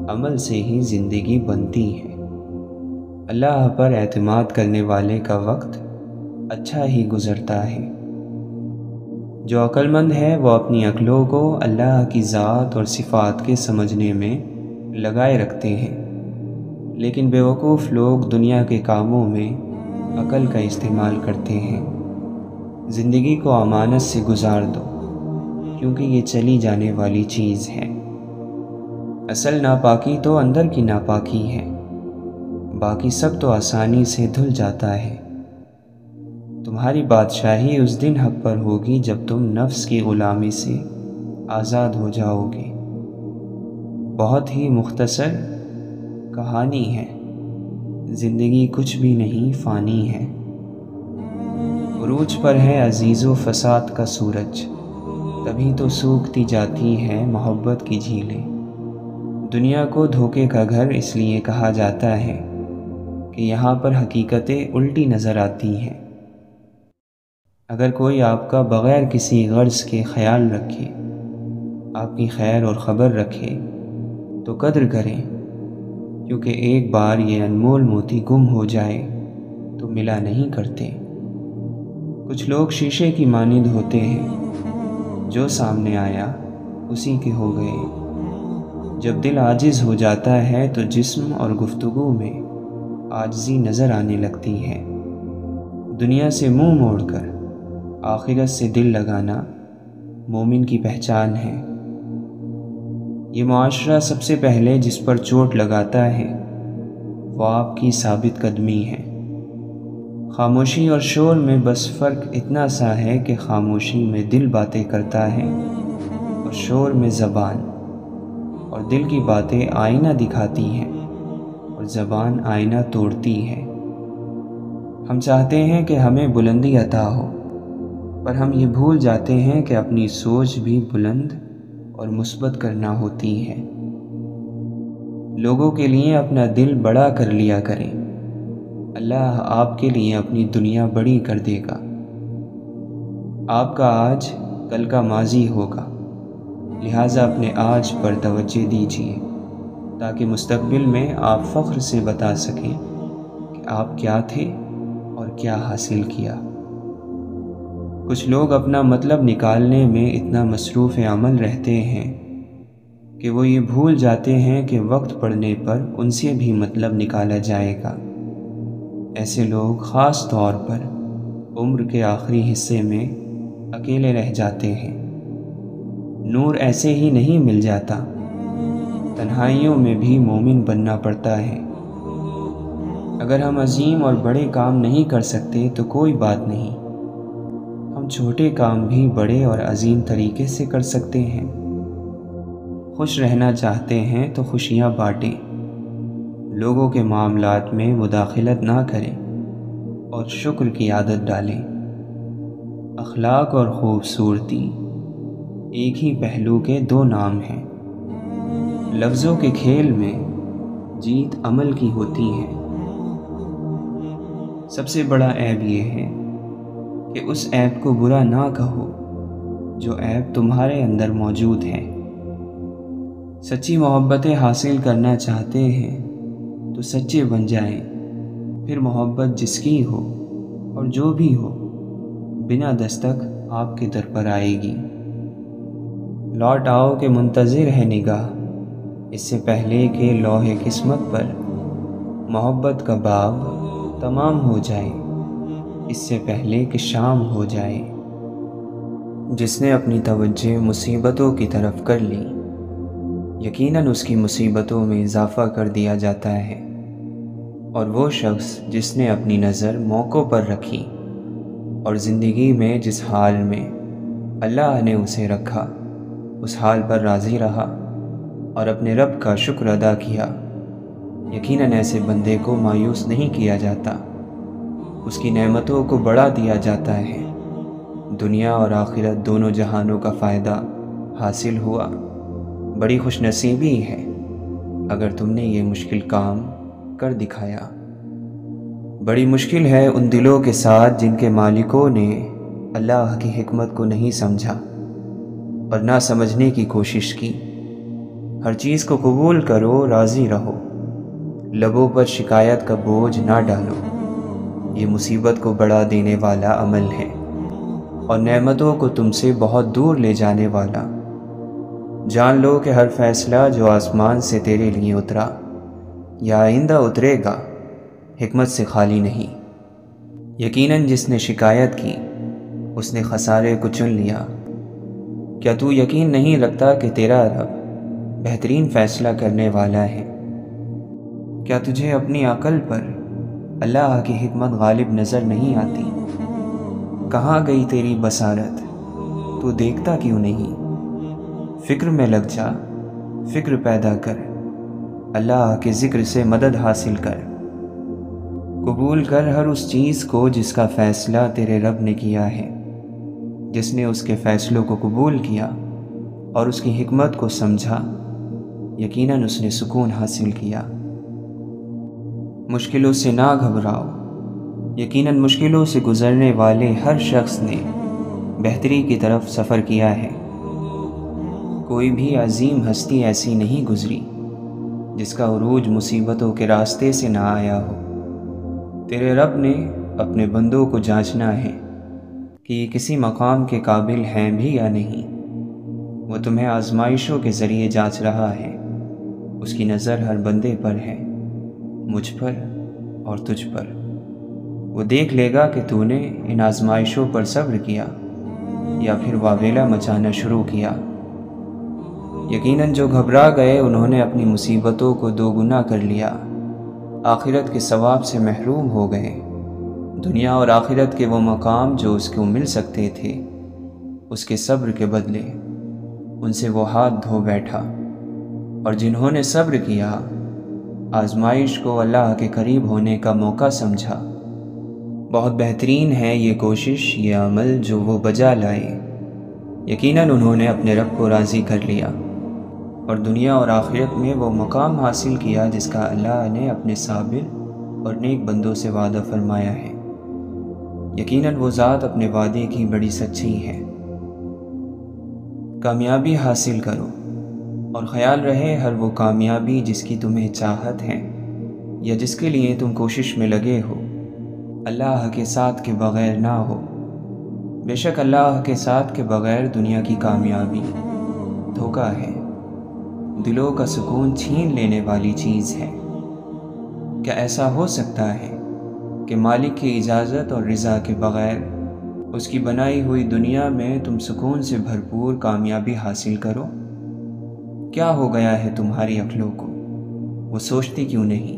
عمل سے ہی زندگی بنتی ہے۔ اللہ پر اعتماد کرنے والے کا وقت اچھا ہی گزرتا ہے۔ جو عقل مند ہے وہ اپنی عقلوں کو اللہ کی ذات اور صفات کے سمجھنے میں لگائے رکھتے ہیں، لیکن بیوقوف لوگ دنیا کے کاموں میں عقل کا استعمال کرتے ہیں۔ زندگی کو امانت سے گزار دو، کیونکہ یہ چلی جانے والی چیز ہے۔ اصل ناپاکی تو اندر کی ناپاکی ہے، باقی سب تو آسانی سے دھل جاتا ہے۔ تمہاری بادشاہی اس دن حق پر ہوگی جب تم نفس کی غلامی سے آزاد ہو جاؤ گے۔ بہت ہی مختصر کہانی ہے، زندگی کچھ بھی نہیں فانی ہے۔ عروج پر ہے عزیز و فساد کا سورج، تبھی تو سوکھتی جاتی ہے محبت کی جھیلیں۔ دنیا کو دھوکے کا گھر اس لیے کہا جاتا ہے کہ یہاں پر حقیقتیں الٹی نظر آتی ہیں۔ اگر کوئی آپ کا بغیر کسی غرض کے خیال رکھے، آپ کی خیر اور خبر رکھے تو قدر کریں، کیونکہ ایک بار یہ انمول موتی گم ہو جائے تو ملا نہیں کرتے۔ کچھ لوگ شیشے کی مانند ہوتے ہیں، جو سامنے آیا اسی کے ہو گئے۔ جب دل عاجز ہو جاتا ہے تو جسم اور گفتگو میں عاجزی نظر آنے لگتی ہے۔ دنیا سے منہ موڑ کر آخرت سے دل لگانا مومن کی پہچان ہے۔ یہ معاشرہ سب سے پہلے جس پر چوٹ لگاتا ہے وہ آپ کی ثابت قدمی ہے۔ خاموشی اور شور میں بس فرق اتنا سا ہے کہ خاموشی میں دل باتیں کرتا ہے اور شور میں زبان، اور دل کی باتیں آئینہ دکھاتی ہیں اور زبان آئینہ توڑتی ہے۔ ہم چاہتے ہیں کہ ہمیں بلندی عطا ہو، پر ہم یہ بھول جاتے ہیں کہ اپنی سوچ بھی بلند اور مثبت کرنا ہوتی ہے۔ لوگوں کے لیے اپنا دل بڑا کر لیا کریں، اللہ آپ کے لیے اپنی دنیا بڑی کر دے گا۔ آپ کا آج کل کا ماضی ہوگا، لہٰذا اپنے آج پر توجہ دیجیے تاکہ مستقبل میں آپ فخر سے بتا سکیں کہ آپ کیا تھے اور کیا حاصل کیا۔ کچھ لوگ اپنا مطلب نکالنے میں اتنا مصروف عمل رہتے ہیں کہ وہ یہ بھول جاتے ہیں کہ وقت پڑنے پر ان سے بھی مطلب نکالا جائے گا۔ ایسے لوگ خاص طور پر عمر کے آخری حصے میں اکیلے رہ جاتے ہیں۔ نور ایسے ہی نہیں مل جاتا، تنہائیوں میں بھی مومن بننا پڑتا ہے۔ اگر ہم عظیم اور بڑے کام نہیں کر سکتے تو کوئی بات نہیں، ہم چھوٹے کام بھی بڑے اور عظیم طریقے سے کر سکتے ہیں۔ خوش رہنا چاہتے ہیں تو خوشیاں بانٹیں، لوگوں کے معاملات میں مداخلت نہ کریں اور شکر کی عادت ڈالیں۔ اخلاق اور خوبصورتی ایک ہی پہلو کے دو نام ہیں۔ لفظوں کے کھیل میں جیت عمل کی ہوتی ہے۔ سب سے بڑا عیب یہ ہے کہ اس عیب کو برا نہ کہو جو عیب تمہارے اندر موجود ہے۔ سچی محبتیں حاصل کرنا چاہتے ہیں تو سچے بن جائیں، پھر محبت جس کی ہو اور جو بھی ہو بنا دستک آپ کے در پر آئے گی۔ لوٹ آؤ کہ منتظر ہے نگاہ، اس سے پہلے کہ لوح قسمت پر محبت کا باب تمام ہو جائے، اس سے پہلے کہ شام ہو جائے۔ جس نے اپنی توجہ مصیبتوں کی طرف کر لی، یقیناً اس کی مصیبتوں میں اضافہ کر دیا جاتا ہے، اور وہ شخص جس نے اپنی نظر موقعوں پر رکھی اور زندگی میں جس حال میں اللہ نے اسے رکھا اس حال پر راضی رہا اور اپنے رب کا شکر ادا کیا، یقیناً ایسے بندے کو مایوس نہیں کیا جاتا، اس کی نعمتوں کو بڑھا دیا جاتا ہے۔ دنیا اور آخرت دونوں جہانوں کا فائدہ حاصل ہوا۔ بڑی خوش نصیبی ہے اگر تم نے یہ مشکل کام کر دکھایا۔ بڑی مشکل ہے ان دلوں کے ساتھ جن کے مالکوں نے اللہ کی حکمت کو نہیں سمجھا اور نہ سمجھنے کی کوشش کی۔ ہر چیز کو قبول کرو، راضی رہو، لبوں پر شکایت کا بوجھ نہ ڈالو، یہ مصیبت کو بڑھا دینے والا عمل ہے اور نعمتوں کو تم سے بہت دور لے جانے والا۔ جان لو کہ ہر فیصلہ جو آسمان سے تیرے لیے اترا یا آئندہ اترے گا حکمت سے خالی نہیں۔ یقیناً جس نے شکایت کی اس نے خسارے کو چن لیا۔ کیا تو یقین نہیں رکھتا کہ تیرا رب بہترین فیصلہ کرنے والا ہے؟ کیا تجھے اپنی عقل پر اللہ کی حکمت غالب نظر نہیں آتی؟ کہاں گئی تیری بصارت؟ تو دیکھتا کیوں نہیں؟ فکر میں لگ جا، فکر پیدا کر، اللہ کے ذکر سے مدد حاصل کر۔ قبول کر ہر اس چیز کو جس کا فیصلہ تیرے رب نے کیا ہے۔ جس نے اس کے فیصلوں کو قبول کیا اور اس کی حکمت کو سمجھا، یقیناً اس نے سکون حاصل کیا۔ مشکلوں سے نہ گھبراؤ، یقیناً مشکلوں سے گزرنے والے ہر شخص نے بہتری کی طرف سفر کیا ہے۔ کوئی بھی عظیم ہستی ایسی نہیں گزری جس کا عروج مصیبتوں کے راستے سے نہ آیا ہو۔ تیرے رب نے اپنے بندوں کو جانچنا ہے کہ یہ کسی مقام کے قابل ہیں بھی یا نہیں۔ وہ تمہیں آزمائشوں کے ذریعے جانچ رہا ہے، اس کی نظر ہر بندے پر ہے، مجھ پر اور تجھ پر۔ وہ دیکھ لے گا کہ تو نے ان آزمائشوں پر صبر کیا یا پھر واویلا مچانا شروع کیا۔ یقیناً جو گھبرا گئے انہوں نے اپنی مصیبتوں کو دوگنا کر لیا، آخرت کے ثواب سے محروم ہو گئے۔ دنیا اور آخرت کے وہ مقام جو اس کو مل سکتے تھے، اس کے صبر کے بدلے ان سے وہ ہاتھ دھو بیٹھا۔ اور جنہوں نے صبر کیا، آزمائش کو اللہ کے قریب ہونے کا موقع سمجھا۔ بہت بہترین ہے یہ کوشش، یہ عمل جو وہ بجا لائے۔ یقیناً انہوں نے اپنے رب کو راضی کر لیا اور دنیا اور آخرت میں وہ مقام حاصل کیا جس کا اللہ نے اپنے صابر اور نیک بندوں سے وعدہ فرمایا ہے۔ یقیناً وہ ذات اپنے وعدے کی بڑی سچی ہے۔ کامیابی حاصل کرو اور خیال رہے ہر وہ کامیابی جس کی تمہیں چاہت ہے یا جس کے لیے تم کوشش میں لگے ہو، اللہ کے ساتھ کے بغیر نہ ہو۔ بے شک اللہ کے ساتھ کے بغیر دنیا کی کامیابی دھوکہ ہے، دلوں کا سکون چھین لینے والی چیز ہے۔ کیا ایسا ہو سکتا ہے کہ مالک کی اجازت اور رضا کے بغیر اس کی بنائی ہوئی دنیا میں تم سکون سے بھرپور کامیابی حاصل کرو؟ کیا ہو گیا ہے تمہاری عقلوں کو؟ وہ سوچتی کیوں نہیں؟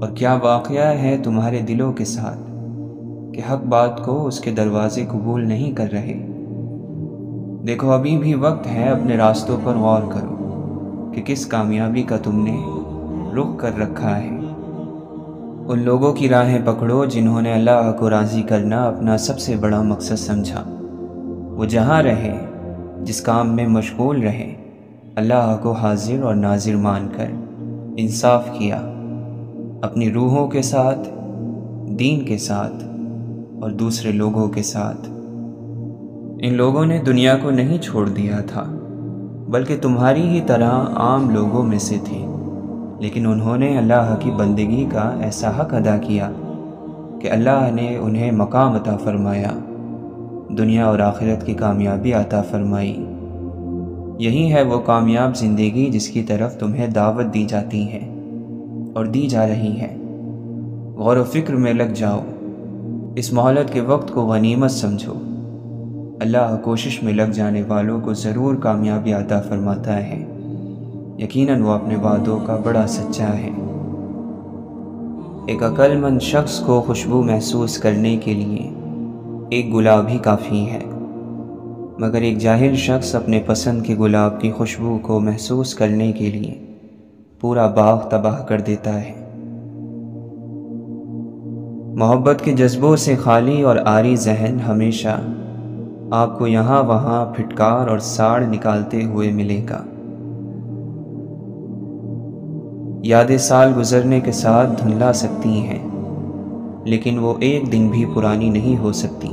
اور کیا واقعہ ہے تمہارے دلوں کے ساتھ کہ حق بات کو اس کے دروازے قبول نہیں کر رہے؟ دیکھو ابھی بھی وقت ہے، اپنے راستوں پر غور کرو کہ کس کامیابی کا تم نے رخ کر رکھا ہے۔ ان لوگوں کی راہیں پکڑو جنہوں نے اللہ کو راضی کرنا اپنا سب سے بڑا مقصد سمجھا۔ وہ جہاں رہے، جس کام میں مشغول رہے، اللہ کو حاضر اور ناظر مان کر انصاف کیا، اپنی روحوں کے ساتھ، دین کے ساتھ اور دوسرے لوگوں کے ساتھ۔ ان لوگوں نے دنیا کو نہیں چھوڑ دیا تھا، بلکہ تمہاری ہی طرح عام لوگوں میں سے تھے، لیکن انہوں نے اللہ کی بندگی کا ایسا حق ادا کیا کہ اللہ نے انہیں مقام عطا فرمایا، دنیا اور آخرت کی کامیابی عطا فرمائی۔ یہی ہے وہ کامیاب زندگی جس کی طرف تمہیں دعوت دی جاتی ہے اور دی جا رہی ہے۔ غور و فکر میں لگ جاؤ، اس مہلت کے وقت کو غنیمت سمجھو۔ اللہ کوشش میں لگ جانے والوں کو ضرور کامیابی عطا فرماتا ہے، یقیناً وہ اپنے وعدوں کا بڑا سچا ہے۔ ایک عقل مند شخص کو خوشبو محسوس کرنے کے لیے ایک گلاب ہی کافی ہے، مگر ایک جاہل شخص اپنے پسند کے گلاب کی خوشبو کو محسوس کرنے کے لیے پورا باغ تباہ کر دیتا ہے۔ محبت کے جذبوں سے خالی اور عاری ذہن ہمیشہ آپ کو یہاں وہاں پھٹکار اور ساڑ نکالتے ہوئے ملے گا۔ یادیں سال گزرنے کے ساتھ دھندلا سکتی ہیں، لیکن وہ ایک دن بھی پرانی نہیں ہو سکتی۔